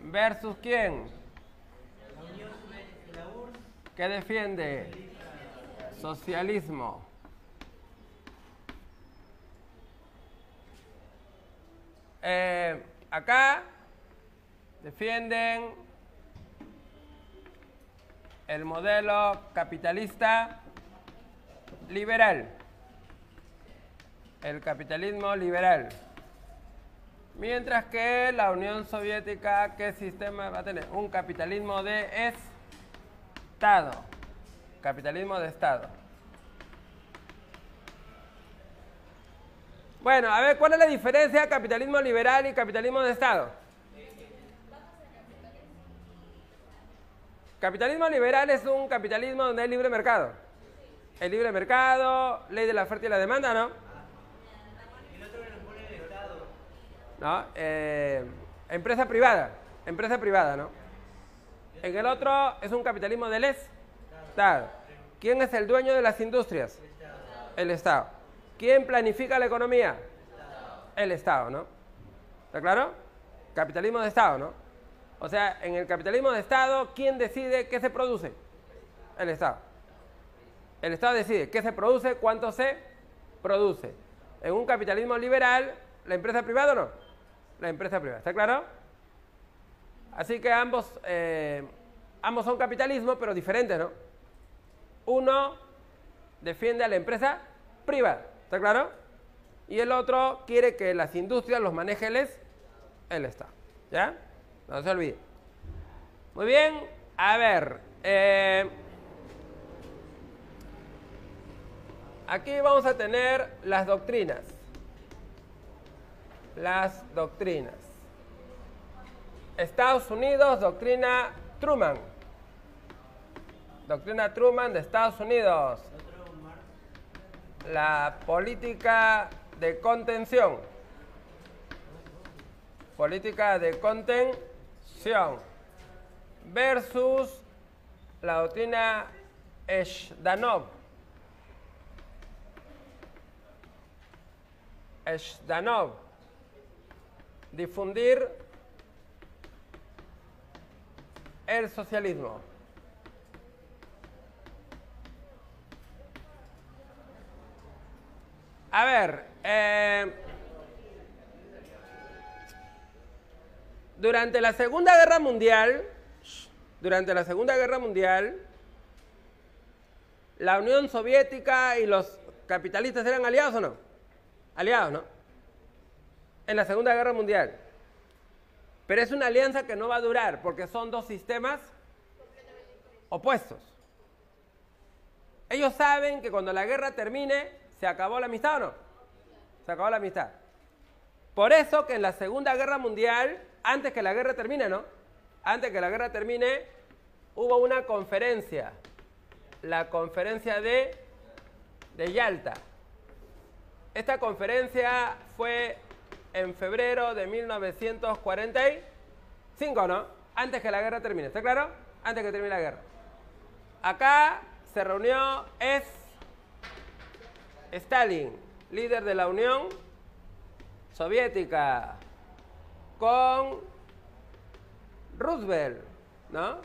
¿Versus quién? ¿Qué defiende? Socialismo. Acá defienden el modelo capitalista liberal. El capitalismo liberal. Mientras que la Unión Soviética, ¿qué sistema va a tener? Un capitalismo de Estado. Capitalismo de Estado. Bueno, a ver, ¿cuál es la diferencia de capitalismo liberal y capitalismo de Estado? Capitalismo liberal es un capitalismo donde hay libre mercado. El libre mercado, ley de la oferta y la demanda, ¿no? El otro lo pone el Estado. ¿No? Empresa privada, ¿no? En el otro es un capitalismo del Estado. ¿Quién es el dueño de las industrias? El Estado. ¿Quién planifica la economía? El Estado, ¿no? ¿Está claro? Capitalismo de Estado, ¿no? O sea, en el capitalismo de Estado, ¿quién decide qué se produce? El Estado. El Estado decide qué se produce, cuánto se produce. En un capitalismo liberal, ¿la empresa privada o no? La empresa privada, ¿está claro? Así que ambos son capitalismos, pero diferentes, ¿no? Uno defiende a la empresa privada, ¿está claro? Y el otro quiere que las industrias los maneje el Estado, ¿ya? No se olvide. Muy bien, a ver. Aquí vamos a tener las doctrinas. Las doctrinas. Estados Unidos, doctrina Truman. Doctrina Truman de Estados Unidos. La política de contención. Política de contención. Versus la doctrina Zhdanov. Zhdanov. Difundir el socialismo. A ver, durante la Segunda Guerra Mundial, la Unión Soviética y los capitalistas eran aliados o no? Aliados, ¿no? En la Segunda Guerra Mundial. Pero es una alianza que no va a durar porque son dos sistemas opuestos. Ellos saben que cuando la guerra termine, ¿se acabó la amistad o no? Se acabó la amistad. Por eso que en la Segunda Guerra Mundial, antes que la guerra termine, ¿no? Antes que la guerra termine, hubo una conferencia. La conferencia de Yalta. Esta conferencia fue en febrero de 1945, ¿no? Antes que la guerra termine, ¿está claro? antes que termine la guerra. Acá se reunió Stalin, líder de la Unión Soviética, con Roosevelt, ¿no?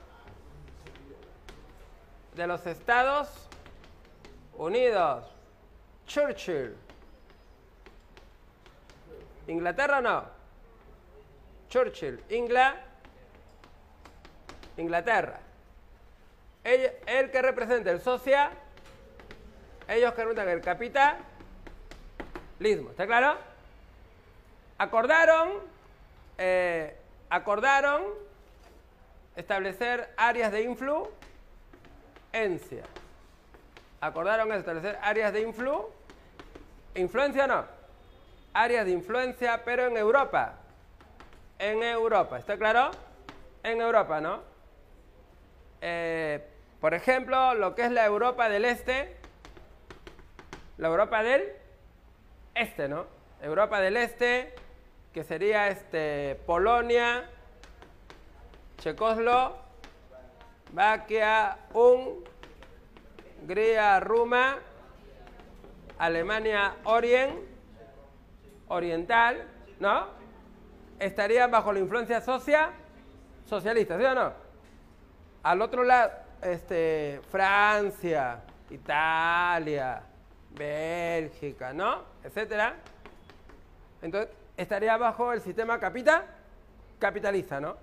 De los Estados Unidos, Churchill. ¿Inglaterra o no? Churchill, Inglaterra. Él que representa el social, ellos que representan el capitalismo. ¿Está claro? Acordaron establecer áreas de influencia. Acordaron establecer áreas de influencia o no. Áreas de influencia, pero en Europa. En Europa, ¿está claro? En Europa, ¿no? Por ejemplo, lo que es la Europa del Este. La Europa del Este, ¿no? Europa del Este, que sería Polonia, Checoslovaquia, Hungría, Ruma, Alemania Oriental, ¿no? Estaría bajo la influencia socialista, ¿sí o no? Al otro lado, Francia, Italia, Bélgica, ¿no? Etcétera. Entonces, estaría bajo el sistema capitalista, ¿no?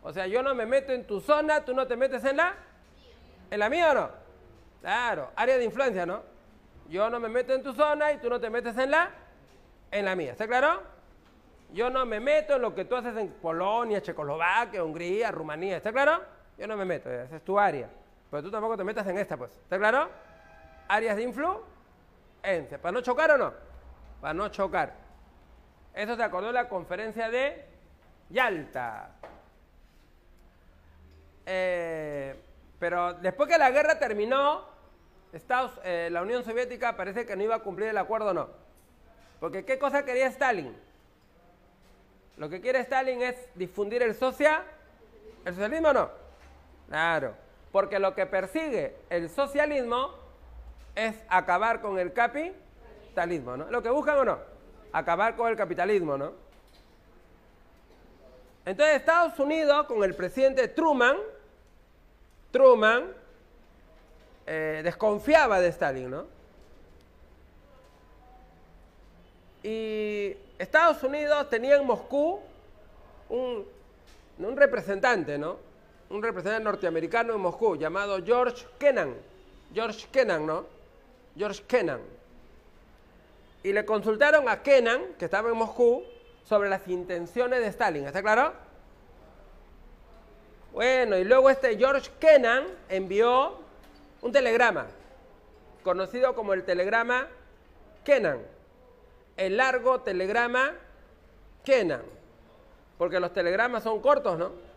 O sea, yo no me meto en tu zona, tú no te metes en la mía, ¿o no? Claro, área de influencia, ¿no? Yo no me meto en tu zona y tú no te metes en la mía, ¿está claro? Yo no me meto en lo que tú haces en Polonia, Checoslovaquia, Hungría, Rumanía, ¿está claro? Yo no me meto, esa es tu área. Pero tú tampoco te metas en esta, pues, ¿está claro? Áreas de influencia, ¿para no chocar o no? Para no chocar. Eso se acordó en la conferencia de Yalta. Pero después que la guerra terminó, la Unión Soviética parece que no iba a cumplir el acuerdo, no. Porque ¿qué cosa quería Stalin? Lo que quiere Stalin es difundir el socialismo, ¿no? Claro. Porque lo que persigue el socialismo es acabar con el capitalismo, ¿no? ¿Lo que buscan o no? Acabar con el capitalismo, ¿no? Entonces Estados Unidos, con el presidente Truman desconfiaba de Stalin, ¿no? Y Estados Unidos tenía en Moscú un representante, ¿no? Un representante norteamericano en Moscú llamado George Kennan, ¿no? George Kennan. Y le consultaron a Kennan, que estaba en Moscú, sobre las intenciones de Stalin, ¿está claro? Bueno, y luego George Kennan envió un telegrama, conocido como el telegrama Kennan, el largo telegrama Kennan, porque los telegramas son cortos, ¿no?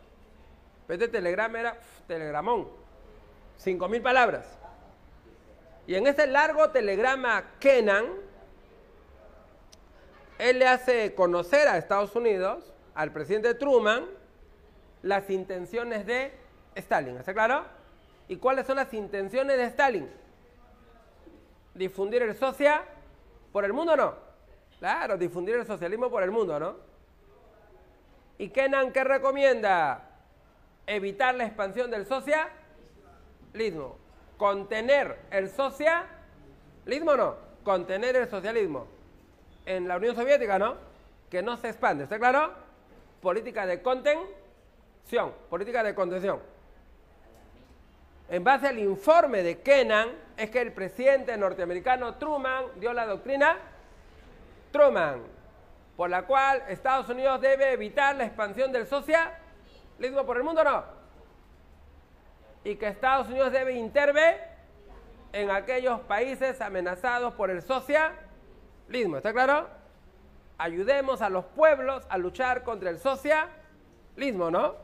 Este telegrama era telegramón, 5.000 palabras. Y en ese largo telegrama Kennan, él le hace conocer a Estados Unidos, al presidente Truman, las intenciones de Stalin, ¿está claro? ¿Y cuáles son las intenciones de Stalin? ¿Difundir el por el mundo o no? Claro, difundir el socialismo por el mundo, ¿no? ¿Y Kennan qué recomienda? Evitar la expansión del socialismo. ¿Contener el socialismo o no? Contener el socialismo. En la Unión Soviética, ¿no? Que no se expande, ¿está claro? Política de contención, política de contención. En base al informe de Kennan, es que el presidente norteamericano Truman dio la doctrina Truman, por la cual Estados Unidos debe evitar la expansión del socialismo por el mundo, ¿no? Y que Estados Unidos debe intervenir en aquellos países amenazados por el socialismo, ¿está claro? Ayudemos a los pueblos a luchar contra el socialismo, ¿no?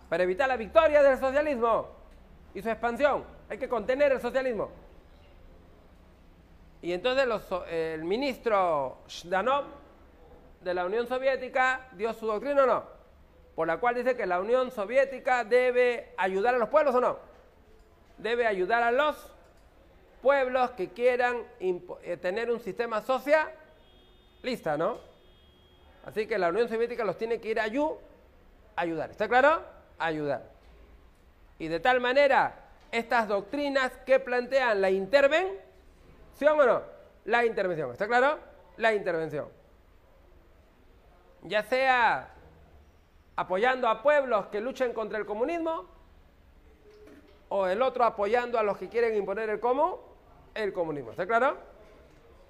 Para evitar la victoria del socialismo y su expansión. Hay que contener el socialismo. Y entonces el ministro Zhdanov de la Unión Soviética dio su doctrina o no. por la cual dice que la Unión Soviética debe ayudar a los pueblos, ¿o no? Debe ayudar a los pueblos que quieran tener un sistema socialista, ¿no? Así que la Unión Soviética los tiene que ir a ayudar. ¿Está claro? Ayudar. Y de tal manera, estas doctrinas que plantean la intervención, ¿o no? La intervención. ¿Está claro? La intervención. Ya sea apoyando a pueblos que luchen contra el comunismo, o el otro apoyando a los que quieren imponer el comunismo. ¿Está claro?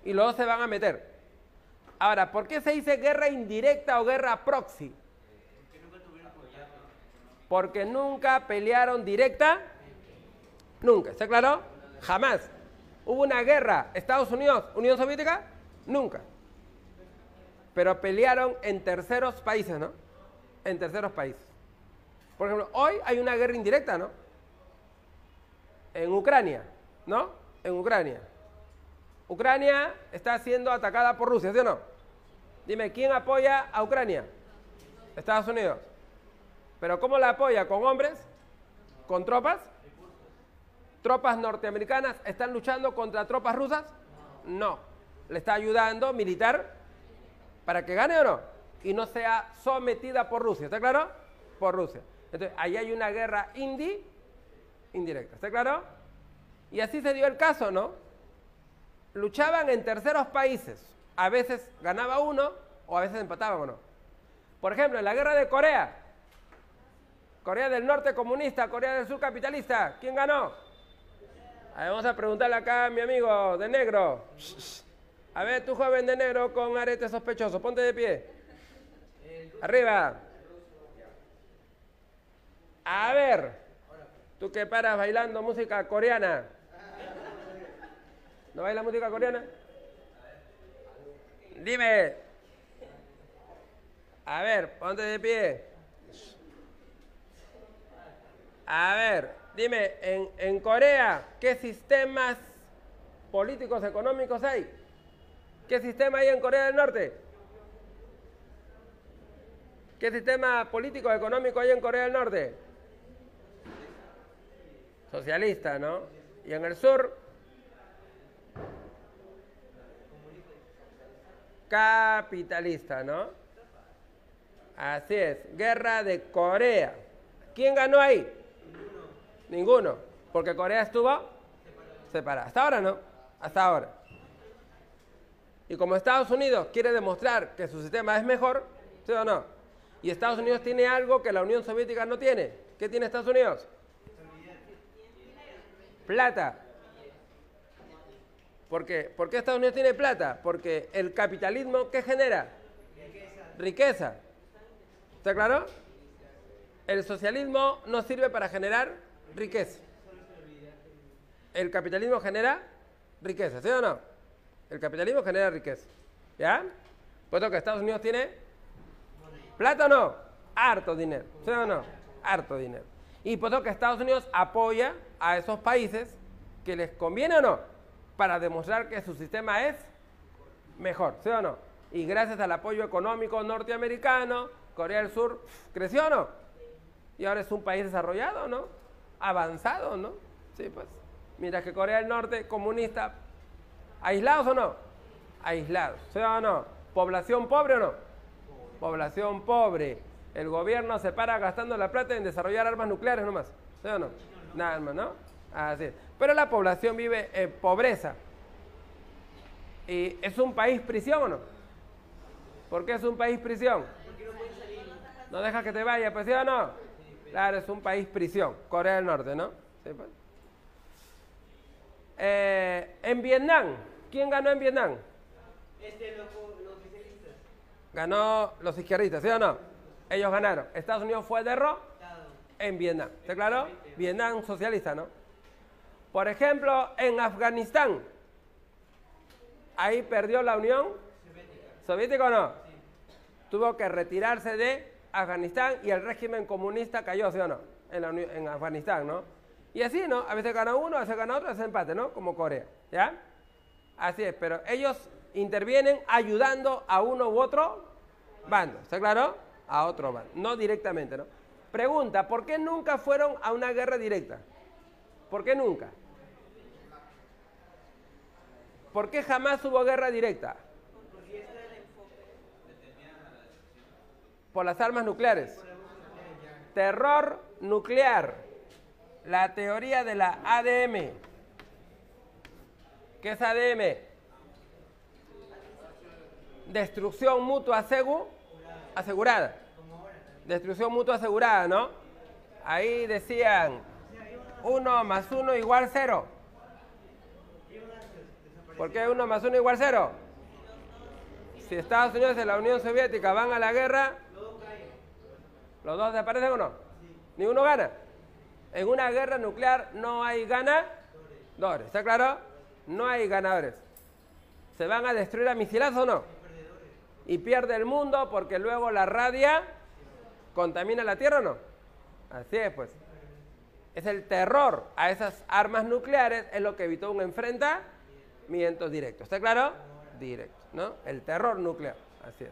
Y los dos se van a meter. Ahora, ¿por qué se dice guerra indirecta o guerra proxy? Porque nunca pelearon directa. Nunca. ¿Está claro? Jamás. ¿Hubo una guerra Estados Unidos, Unión Soviética? Nunca. Pero pelearon en terceros países, ¿no? En terceros países. Por ejemplo, hoy hay una guerra indirecta, ¿no? En Ucrania, ¿no? En Ucrania. Ucrania está siendo atacada por Rusia, ¿sí o no? Dime, ¿quién apoya a Ucrania? Estados Unidos. ¿Pero cómo la apoya? ¿Con hombres? ¿Con tropas? ¿Tropas norteamericanas están luchando contra tropas rusas? No. Le está ayudando militar para que gane o no. Y no sea sometida por Rusia. ¿Está claro? Por Rusia. Entonces, ahí hay una guerra indirecta. ¿Está claro? Y así se dio el caso, ¿no? Luchaban en terceros países. A veces ganaba uno o a veces empataban o no. Por ejemplo, en la guerra de Corea. Corea del Norte comunista, Corea del Sur capitalista. ¿Quién ganó? A ver, vamos a preguntarle acá a mi amigo de negro. A ver, tú joven de negro con arete sospechoso, ponte de pie. Arriba. A ver, tú que paras bailando música coreana. ¿No baila música coreana? Dime. A ver, ponte de pie. A ver, dime, en Corea, ¿qué sistemas políticos económicos hay? ¿Qué sistema hay en Corea del Norte? ¿Qué sistema político económico hay en Corea del Norte? Socialista, ¿no? Y en el sur, capitalista, ¿no? Así es, guerra de Corea. ¿Quién ganó ahí? Ninguno, porque Corea estuvo separada. Hasta ahora no, hasta ahora. Y como Estados Unidos quiere demostrar que su sistema es mejor, ¿sí o no? Y Estados Unidos tiene algo que la Unión Soviética no tiene. ¿Qué tiene Estados Unidos? Plata. ¿Por qué? ¿Por qué Estados Unidos tiene plata? Porque el capitalismo, ¿qué genera? Riqueza. ¿Está claro? El socialismo no sirve para generar riqueza. El capitalismo genera riqueza, ¿sí o no? El capitalismo genera riqueza. ¿Ya? Puesto que Estados Unidos tiene plata o no, harto dinero, ¿sí o no? Harto dinero. Y puesto que Estados Unidos apoya a esos países que les conviene o no, para demostrar que su sistema es mejor, ¿sí o no? Y gracias al apoyo económico norteamericano, Corea del Sur creció o no. Y ahora es un país desarrollado, ¿no? Avanzado, ¿no? Sí, pues. Mientras que Corea del Norte, comunista, ¿aislados o no? Aislados, ¿sí o no? ¿Población pobre o no? Población pobre. El gobierno se para gastando la plata en desarrollar armas nucleares nomás, ¿sí o no? Nada más, ¿no? Así es. Pero la población vive en pobreza. ¿Y es un país prisión o no? ¿Por qué es un país prisión? No deja que te vaya, pues, ¿sí o no? Claro, es un país prisión, Corea del Norte, ¿no? Sí, pues. En Vietnam, ¿quién ganó en Vietnam? Los izquierdistas. Ganó los izquierdistas, ¿sí o no? Ellos ganaron. Estados Unidos fue derrotado en Vietnam. ¿Está claro? Vietnam socialista, ¿no? Por ejemplo, en Afganistán, ahí perdió la Unión Soviética o no. Sí. Tuvo que retirarse de Afganistán y el régimen comunista cayó, ¿sí o no? En Afganistán, ¿no? Y así, ¿no? A veces gana uno, a veces gana otro, a veces empate, ¿no? Como Corea, ¿ya? Así es, pero ellos intervienen ayudando a uno u otro bando, ¿está claro? a otro bando. No directamente, ¿no? Pregunta, ¿por qué nunca fueron a una guerra directa? ¿Por qué nunca? ¿Por qué jamás hubo guerra directa? Por las armas nucleares. Terror nuclear. La teoría de la ADM. ¿Qué es ADM? Destrucción mutua asegurada. Destrucción mutua asegurada, ¿no? Ahí decían 1 más 1 igual 0. ¿Por qué 1 más 1 igual 0? Si Estados Unidos y la Unión Soviética van a la guerra, ¿los dos desaparecen o no? Ni uno gana. En una guerra nuclear no hay ganadores. ¿Está claro? No hay ganadores. ¿Se van a destruir a misilazos o no? Y pierde el mundo porque luego la radia contamina la Tierra o no. Así es, pues. Es el terror a esas armas nucleares, es lo que evitó un enfrentamiento directo. ¿Está claro? Directo, ¿no? El terror nuclear. Así es.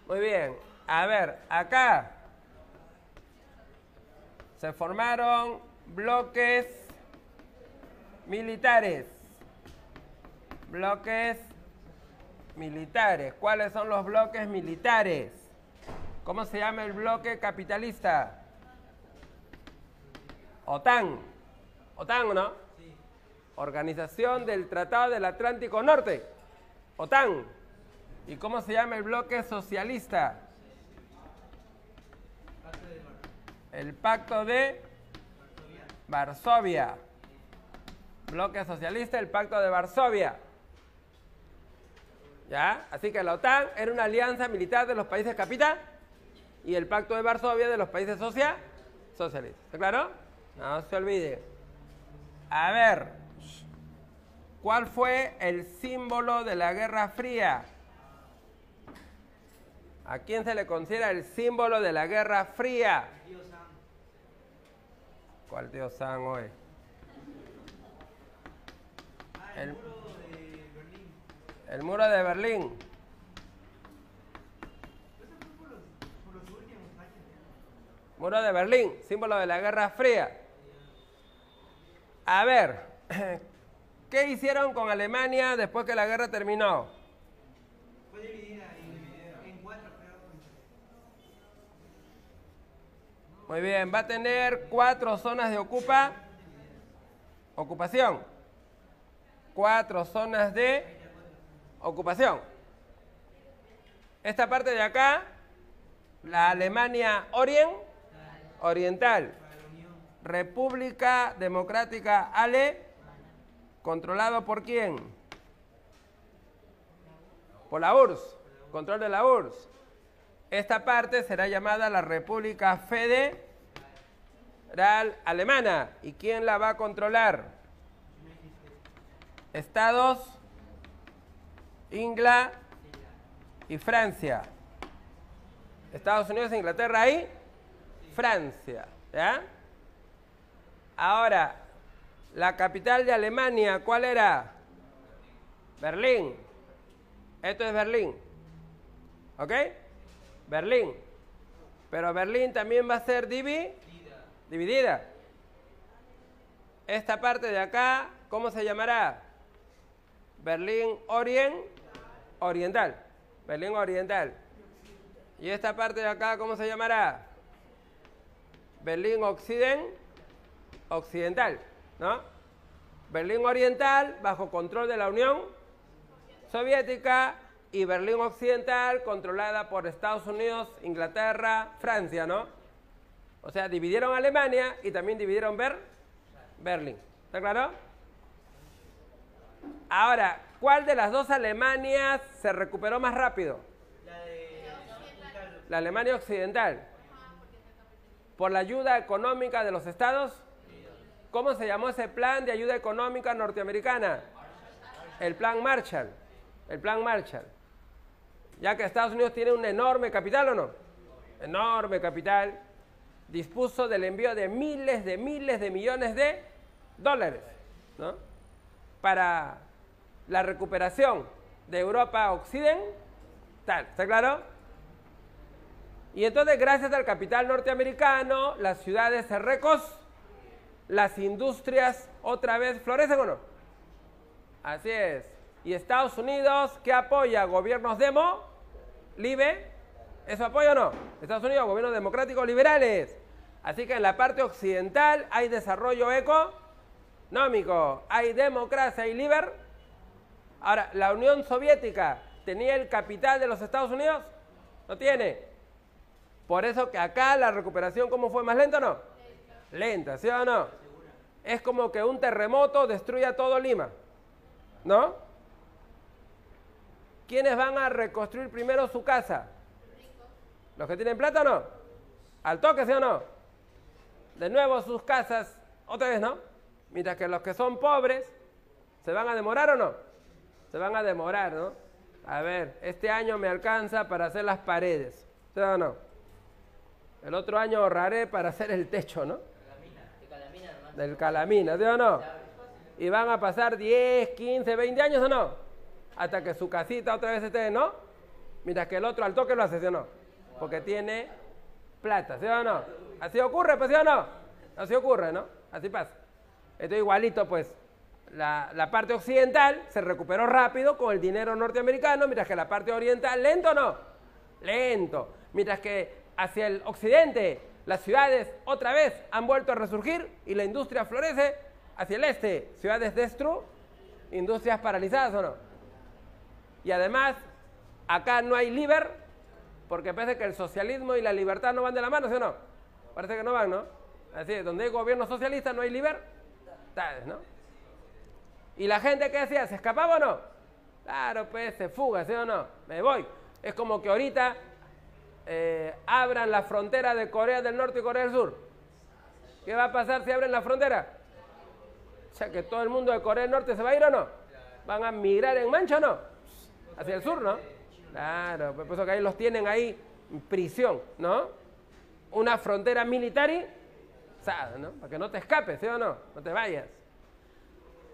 Muy bien. A ver, acá se formaron bloques militares. Bloques militares. ¿Cuáles son los bloques militares? ¿Cómo se llama el bloque capitalista? OTAN. ¿OTAN o no? Sí. Organización del Tratado del Atlántico Norte. OTAN. ¿Y cómo se llama el bloque socialista? El Pacto de Varsovia. Bloque socialista, el Pacto de Varsovia. ¿Ya? Así que la OTAN era una alianza militar de los países capitalistas y el Pacto de Varsovia de los países socialistas. ¿Está claro? No se olvide. A ver, ¿cuál fue el símbolo de la Guerra Fría? ¿A quién se le considera el símbolo de la Guerra Fría? Tío Sam. ¿Cuál tío Sam hoy? El muro de Berlín. El muro de Berlín. Eso fue por los últimos años. Muro de Berlín, símbolo de la Guerra Fría. A ver, ¿qué hicieron con Alemania después que la guerra terminó? Fue dividida en 4, creo. Muy bien, va a tener 4 zonas de ocupación. 4 zonas de ocupación. Esta parte de acá, la Alemania Oriental. República Democrática controlado por quién? Por la URSS, control de la URSS. Esta parte será llamada la República Federal Alemana. ¿Y quién la va a controlar? Estados, Inglaterra y Francia. Estados Unidos, Inglaterra y Francia. ¿Ya? Ahora, la capital de Alemania, ¿cuál era? Berlín. Esto es Berlín. ¿Ok? Berlín. Pero Berlín también va a ser dividida. Esta parte de acá, ¿cómo se llamará? Berlín Oriental. Berlín Oriental. Y esta parte de acá, ¿cómo se llamará? Berlín Occidental, ¿no? Berlín Oriental bajo control de la Unión Soviética y Berlín Occidental controlada por Estados Unidos, Inglaterra, Francia, ¿no? O sea, dividieron Alemania y también dividieron Berlín. ¿Está claro? Ahora, ¿cuál de las dos Alemanias se recuperó más rápido? La Alemania Occidental. ¿Por la ayuda económica de los Estados? ¿Cómo se llamó ese plan de ayuda económica norteamericana? El Plan Marshall. El Plan Marshall. Ya que Estados Unidos tiene un enorme capital, ¿o no? Enorme capital. Dispuso del envío de miles de millones de dólares, ¿no? Para la recuperación de Europa Occidental. ¿Está claro? Y entonces, gracias al capital norteamericano, las ciudades se las industrias otra vez florecen, ¿o no? Así es. Y Estados Unidos, ¿qué apoya? ¿Gobiernos libe? ¿Eso apoya o no? Estados Unidos, gobiernos democráticos liberales. Así que en la parte occidental hay desarrollo económico, hay democracia, hay Ahora, ¿la Unión Soviética tenía el capital de los Estados Unidos? ¿No tiene? Por eso que acá la recuperación, ¿cómo fue? ¿Más lenta o no? Lenta, ¿sí o no? Es como que un terremoto destruya todo Lima, ¿no? ¿Quiénes van a reconstruir primero su casa? ¿Los que tienen plata o no? ¿Al toque, sí o no? De nuevo sus casas, otra vez, ¿no? Mientras que los que son pobres, ¿se van a demorar o no? Se van a demorar, ¿no? A ver, este año me alcanza para hacer las paredes, ¿sí o no? El otro año ahorraré para hacer el techo, ¿no? Del Calamina, ¿sí o no? Y van a pasar 10, 15, 20 años, ¿o no? Hasta que su casita otra vez esté, ¿no? Mientras que el otro al toque lo hace, ¿sí o no? Porque tiene plata, ¿sí o no? Así ocurre, pues, ¿sí o no? Así ocurre, ¿no? Así pasa. Esto igualito, pues, la parte occidental se recuperó rápido con el dinero norteamericano, mientras que la parte oriental, ¿lento o no? Lento. Mientras que hacia el occidente, las ciudades otra vez han vuelto a resurgir y la industria florece. Hacia el este, ciudades industrias paralizadas, ¿o no? Y además, acá no hay porque parece que el socialismo y la libertad no van de la mano, ¿sí o no? Parece que no van, ¿no? Así es, donde hay gobierno socialista no hay libertades, ¿no? ¿Y la gente qué hacía? ¿Se escapaba o no? Claro, pues se fuga, ¿sí o no? Me voy. Es como que ahorita abran la frontera de Corea del Norte y Corea del Sur. ¿Qué va a pasar si abren la frontera? O sea, que todo el mundo de Corea del Norte se va a ir o no. ¿Van a migrar en mancha o no? Hacia el sur, ¿no? Claro, por eso que ahí los tienen ahí en prisión, ¿no? Una frontera militarizada, ¿no? Para que no te escapes, ¿sí o no? No te vayas.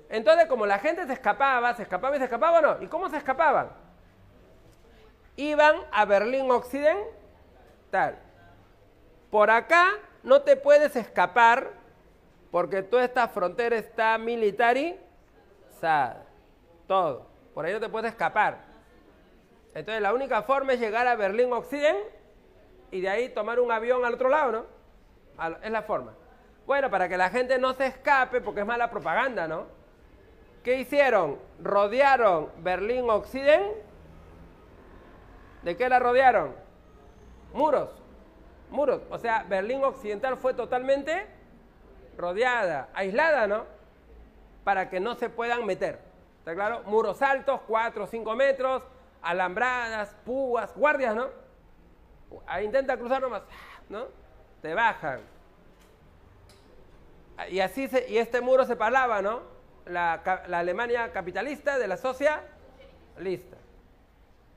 Entonces, como la gente se escapaba o no. ¿Y cómo se escapaban? Iban a Berlín Occidental. Por acá no te puedes escapar porque toda esta frontera está militarizada. Todo. Por ahí no te puedes escapar. Entonces, la única forma es llegar a Berlín Occidental y de ahí tomar un avión al otro lado, ¿no? Es la forma. Bueno, para que la gente no se escape, porque es mala propaganda, ¿no? ¿Qué hicieron? Rodearon Berlín Occidental. ¿De qué la rodearon? Muros. O sea, Berlín Occidental fue totalmente rodeada, aislada, ¿no? Para que no se puedan meter. ¿Está claro? Muros altos, 4 o 5 metros, alambradas, púas, guardias, ¿no? Ahí intenta cruzar nomás, ¿no? Te bajan. Y así y este muro separaba, ¿no? La Alemania capitalista de la socialista.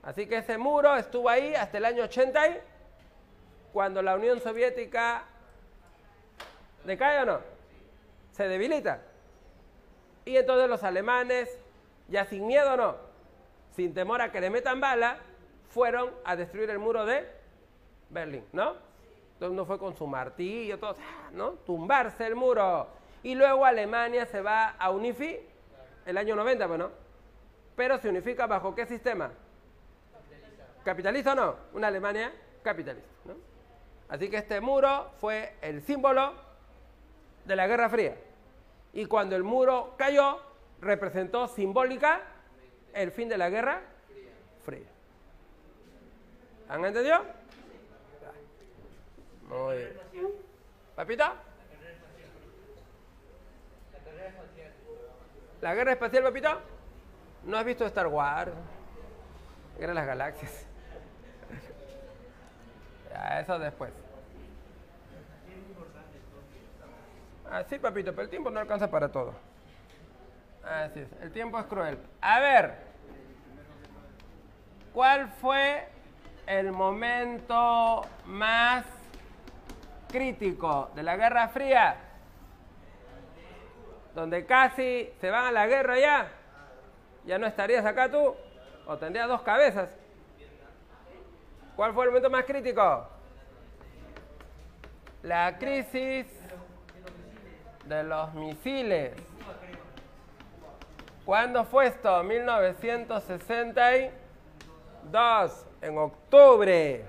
Así que ese muro estuvo ahí hasta el año 80, cuando la Unión Soviética decae o no, se debilita. Y entonces los alemanes, ya sin miedo o no, sin temor a que le metan bala, fueron a destruir el muro de Berlín, ¿no? Entonces uno fue con su martillo, todo, ¿no? Tumbarse el muro. Y luego Alemania se va a unificar, el año 90, pues, ¿no? Pero se unifica ¿bajo qué sistema? ¿Capitalista o no? Una Alemania capitalista, ¿no? Así que este muro fue el símbolo de la Guerra Fría. Y cuando el muro cayó, representó simbólica el fin de la Guerra Fría. ¿Han entendido? Muy bien. ¿Papito? ¿La guerra espacial, papito? ¿No has visto Star Wars? Guerra de las Galaxias. Ya, eso después. Sí, papito, pero el tiempo no alcanza para todo. Así es, el tiempo es cruel. A ver, ¿cuál fue el momento más crítico de la Guerra Fría? Donde casi se van a la guerra ya. ¿Ya no estarías acá tú? ¿O tendrías 2 cabezas? ¿Cuál fue el momento más crítico? La crisis de los misiles. ¿Cuándo fue esto? 1962, en octubre.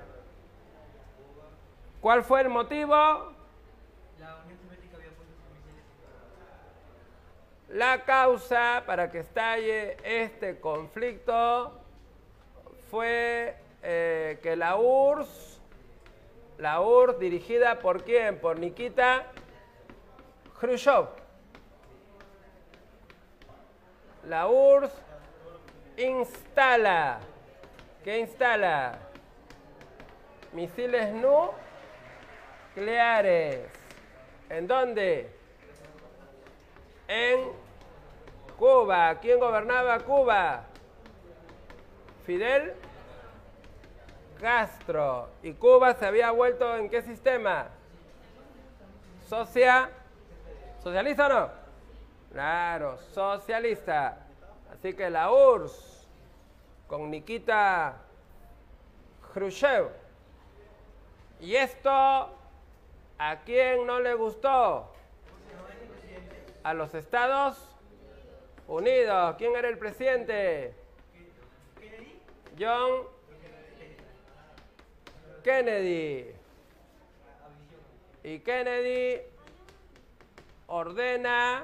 ¿Cuál fue el motivo? La Unión Soviética había puesto sus misiles. La causa para que estalle este conflicto fue que la URSS, dirigida por quién? Por Nikita Khrushchev. La URSS instala, ¿qué instala? Misiles nucleares. ¿En dónde? En Cuba. ¿Quién gobernaba Cuba? Fidel Castro. ¿Y Cuba se había vuelto en qué sistema? ¿Socialista o no? Claro, socialista. Así que la URSS con Nikita Khrushchev. ¿Y esto a quién no le gustó? A los Estados Unidos. ¿Quién era el presidente? John Kennedy. Y Kennedy ordena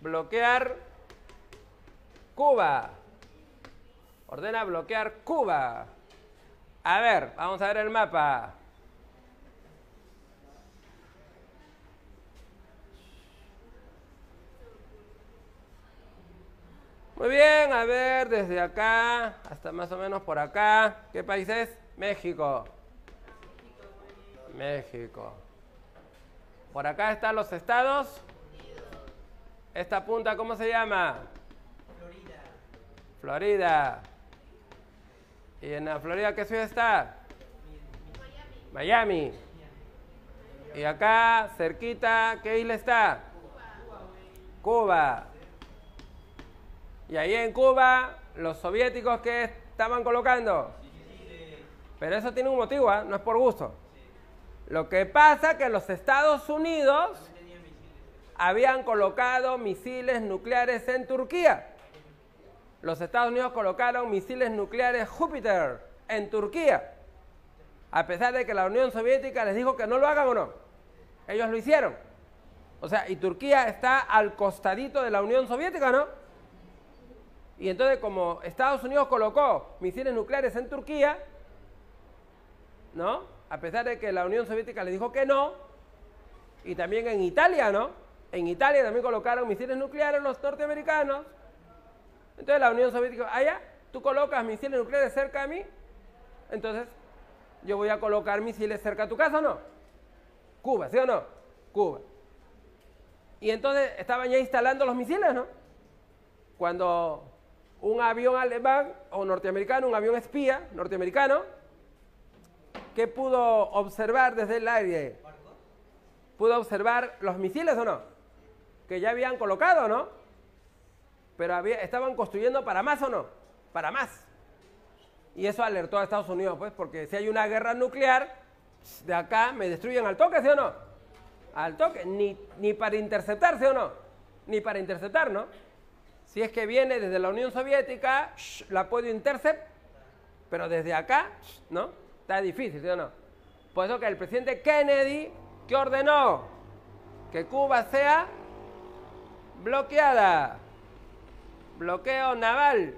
bloquear Cuba. Ordena bloquear Cuba. A ver, vamos a ver el mapa. Muy bien, a ver, desde acá hasta más o menos por acá. ¿Qué país es? México. México. Por acá están los Estados. Esta punta, ¿cómo se llama? Florida. Florida. ¿Y en la Florida qué ciudad está? Miami. Y acá, cerquita, ¿qué isla está? Cuba. Y ahí en Cuba, los soviéticos que estaban colocando. Pero eso tiene un motivo, ¿eh? No es por gusto. Lo que pasa es que los Estados Unidos habían colocado misiles nucleares en Turquía. Los Estados Unidos colocaron misiles nucleares Júpiter en Turquía. A pesar de que la Unión Soviética les dijo que no lo hagan o no. Ellos lo hicieron. O sea, y Turquía está al costadito de la Unión Soviética, ¿no? Y entonces, como Estados Unidos colocó misiles nucleares en Turquía, ¿no? A pesar de que la Unión Soviética les dijo que no, y también en Italia, ¿no? En Italia también colocaron misiles nucleares los norteamericanos. Entonces la Unión Soviética, allá, tú colocas misiles nucleares cerca de mí, entonces yo voy a colocar misiles cerca de tu casa, ¿o no? Cuba, ¿sí o no? Cuba. Y entonces estaban ya instalando los misiles, ¿no? Cuando un avión alemán o norteamericano, un avión espía norteamericano, ¿qué pudo observar desde el aire? ¿Pudo observar los misiles o no? Que ya habían colocado, ¿no? Pero estaban construyendo para más o no? Para más. Y eso alertó a Estados Unidos, pues, porque si hay una guerra nuclear, de acá me destruyen al toque, ¿sí o no? Al toque, ni para interceptar, ¿sí o no? Ni para interceptar, ¿no? Si es que viene desde la Unión Soviética, la puedo interceptar, pero desde acá, ¿no? Está difícil, ¿sí o no? Por eso que el presidente Kennedy, ¿qué ordenó? Que Cuba sea bloqueada. Bloqueo naval.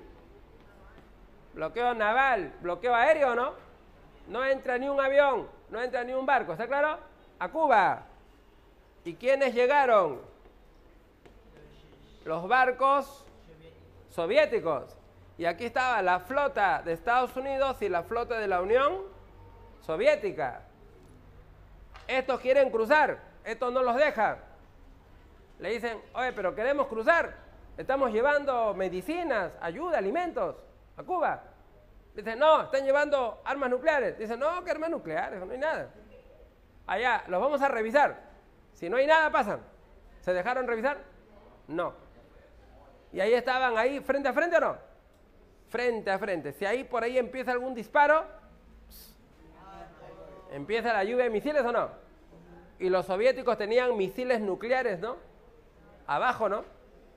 Bloqueo naval. Bloqueo aéreo, ¿no? No entra ni un avión, no entra ni un barco, ¿está claro? A Cuba. ¿Y quiénes llegaron? Los barcos soviéticos. Y aquí estaba la flota de Estados Unidos y la flota de la Unión Soviética. Estos quieren cruzar, estos no los dejan. Le dicen, oye, pero queremos cruzar. Estamos llevando medicinas, ayuda, alimentos a Cuba. Dicen, no, están llevando armas nucleares. Dicen, no, ¿qué armas nucleares? No hay nada. Allá, los vamos a revisar. Si no hay nada, pasan. ¿Se dejaron revisar? No. ¿Y ahí estaban ahí frente a frente o no? Frente a frente. Si ahí por ahí empieza algún disparo, Empieza la lluvia de misiles, ¿o no? Y los soviéticos tenían misiles nucleares, ¿no? Abajo, ¿no?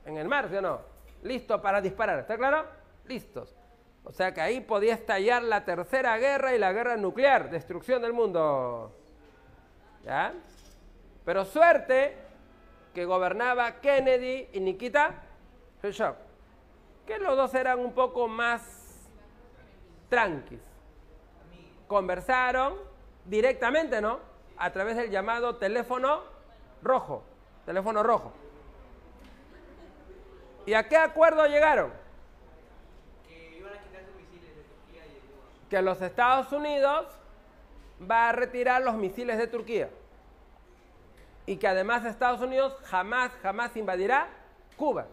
En el mar, ¿sí o no? Listos para disparar, ¿está claro? Listos. O sea que ahí podía estallar la tercera guerra y la guerra nuclear, destrucción del mundo. ¿Ya? Pero suerte que gobernaba Kennedy y Nikita Khrushchev, que los dos eran un poco más tranquis. Conversaron directamente, ¿no? A través del llamado teléfono rojo. Teléfono rojo. ¿Y a qué acuerdo llegaron? Que iban a quitar sus misiles de Turquía y de Cuba. Que los Estados Unidos va a retirar los misiles de Turquía. Y que además Estados Unidos jamás invadirá Cuba.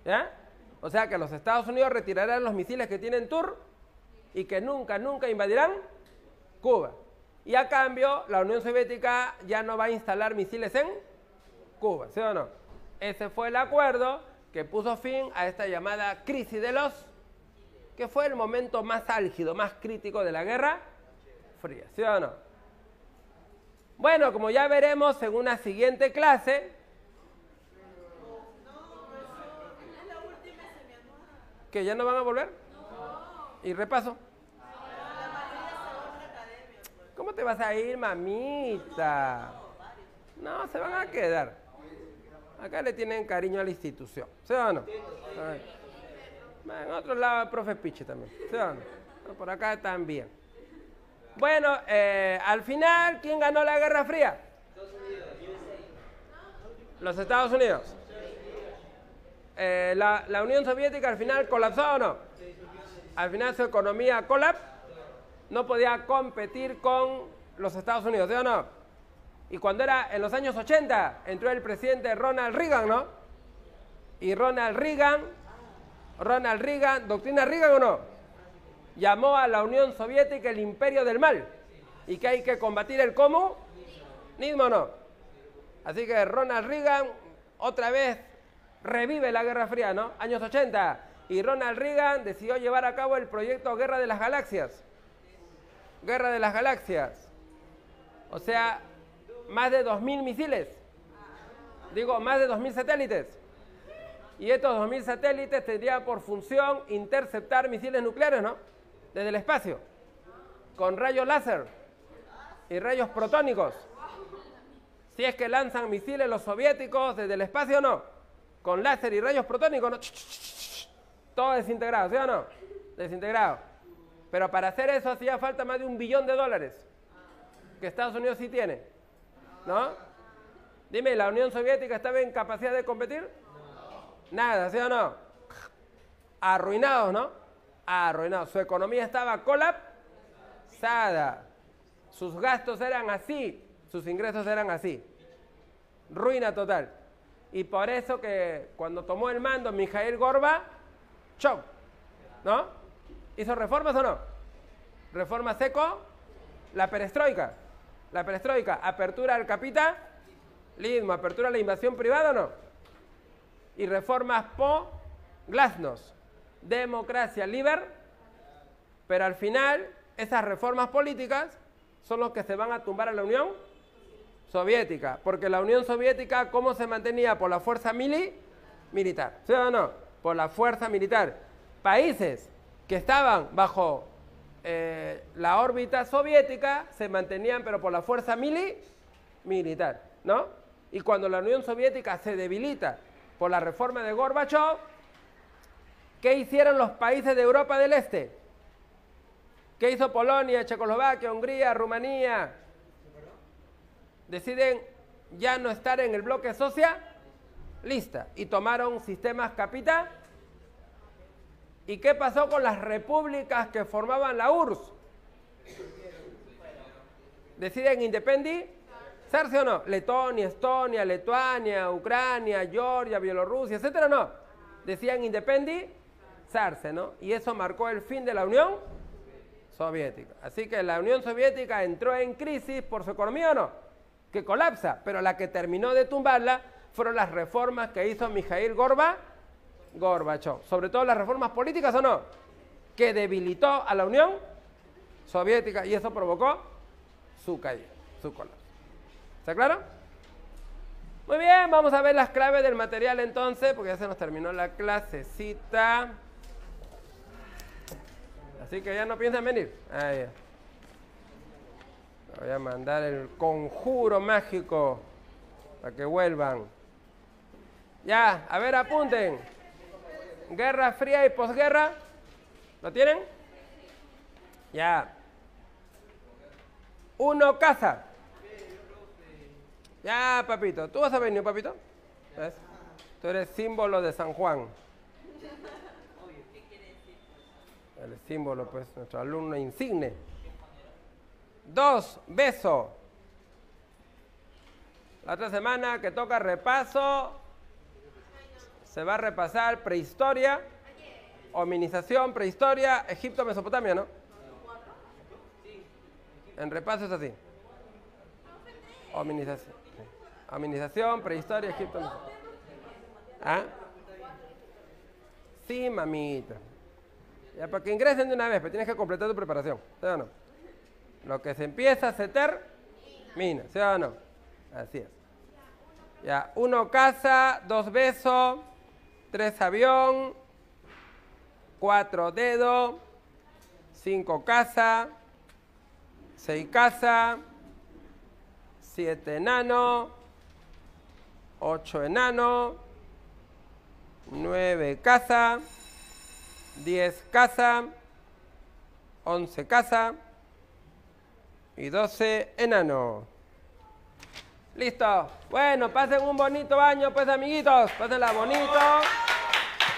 ¿Ya? O sea que los Estados Unidos retirarán los misiles que tienen Tur y que nunca invadirán Cuba. Y a cambio, la Unión Soviética ya no va a instalar misiles en Cuba, ¿sí o no? Ese fue el acuerdo que puso fin a esta llamada crisis de los, que fue el momento más álgido, más crítico de la Guerra Fría, ¿sí o no? Bueno, como ya veremos en una siguiente clase, ¿que ya no van a volver? ¿Y repaso? ¿Cómo te vas a ir, mamita? No, se van a quedar. Acá le tienen cariño a la institución, ¿sí o no? En otro lado el profe Piche también, ¿sí o no? Por acá también. Bueno, al final, ¿quién ganó la Guerra Fría? Los Estados Unidos. La Unión Soviética al final colapsó, ¿o no? Al final su economía colapsó. No podía competir con los Estados Unidos, ¿sí o no? Y cuando era en los años 80, entró el presidente Ronald Reagan, ¿no? Y Ronald Reagan, doctrina Reagan o no, llamó a la Unión Soviética el imperio del mal y que hay que combatir el comunismo, ¿no? Así que Ronald Reagan otra vez revive la Guerra Fría, ¿no? Años 80. Y Ronald Reagan decidió llevar a cabo el proyecto Guerra de las Galaxias. Guerra de las Galaxias. O sea, más de 2.000 misiles. Digo, más de 2.000 satélites. Y estos 2.000 satélites tendrían por función interceptar misiles nucleares, ¿no? Desde el espacio. Con rayos láser y rayos protónicos. Si es que lanzan misiles los soviéticos desde el espacio, ¿no? Con láser y rayos protónicos, ¿no? Todo desintegrado, ¿sí o no? Desintegrado. Pero para hacer eso hacía falta más de $1 billón, que Estados Unidos sí tiene, ¿no? Dime, ¿la Unión Soviética estaba en capacidad de competir? Nada, ¿sí o no? Arruinados, ¿no? Arruinados. Su economía estaba colapsada. Sus gastos eran así, sus ingresos eran así. Ruina total. Y por eso que cuando tomó el mando Mikhail Gorbachev, ¿no? ¿Hizo reformas o no? Reforma seco, la perestroika, apertura al capitalismo, apertura a la invasión privada o no. Y reformas glasnost, democracia, pero al final esas reformas políticas son los que se van a tumbar a la Unión Soviética, porque la Unión Soviética, ¿cómo se mantenía? Por la fuerza militar, ¿sí o no? Por la fuerza militar. Países que estaban bajo la órbita soviética se mantenían, pero por la fuerza militar, ¿no? Y cuando la Unión Soviética se debilita por la reforma de Gorbachev, ¿qué hicieron los países de Europa del Este? ¿Qué hizo Polonia, Checoslovaquia, Hungría, Rumanía? Deciden ya no estar en el bloque socialista y tomaron sistemas capitalistas. ¿Y qué pasó con las repúblicas que formaban la URSS? ¿Deciden independizarse o no? Letonia, Estonia, Lituania, Ucrania, Georgia, Bielorrusia, etcétera, ¿no? Decían independizarse, ¿no? Y eso marcó el fin de la Unión Soviética. Así que la Unión Soviética entró en crisis por su economía o no, que colapsa, pero la que terminó de tumbarla fueron las reformas que hizo Mikhail Gorbachev, sobre todo las reformas políticas o no, que debilitó a la Unión Soviética y eso provocó su calle, su colapso. ¿Está claro? Muy bien, vamos a ver las claves del material entonces, porque ya se nos terminó la clasecita. Así que ya no piensan venir. Ahí ya. Voy a mandar el conjuro mágico para que vuelvan. Ya, a ver, apunten. Guerra Fría y posguerra. ¿Lo tienen? Ya. 1, caza. Ya, papito. ¿Tú vas a venir, papito? ¿Ves? Tú eres símbolo de San Juan. El símbolo, pues, nuestro alumno insigne. 2, beso. La otra semana que toca repaso, se va a repasar prehistoria, hominización, prehistoria, Egipto, Mesopotamia, ¿no? En repaso es así. Hominización. Hominización, prehistoria, Egipto, Mesopotamia. ¿Ah? Sí, mamita. Ya, para que ingresen de una vez, pero tienes que completar tu preparación, ¿sí o no? Lo que se empieza se termina, ¿sí o no? Así es. Ya, 1 casa, 2 beso, 3 avión, 4 dedo, 5 casa, 6 casa, 7 enano, 8 enano, 9 casa, 10 casa, 11 casa y 12 enano. Listo. Bueno, pasen un bonito año, pues, amiguitos. Pásenla bonito.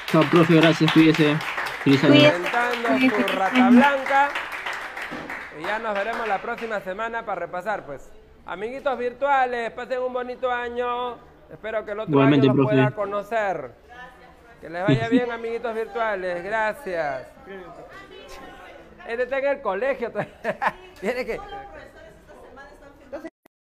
Chao, profe, gracias, cuídese. Feliz año. Inventando su rata blanca. Y ya nos veremos la próxima semana para repasar, pues. Amiguitos virtuales, pasen un bonito año. Espero que el otro Igualmente, año los profe. pueda conocer. Que les vaya bien, amiguitos virtuales. Gracias. Este está en el colegio. Tiene que...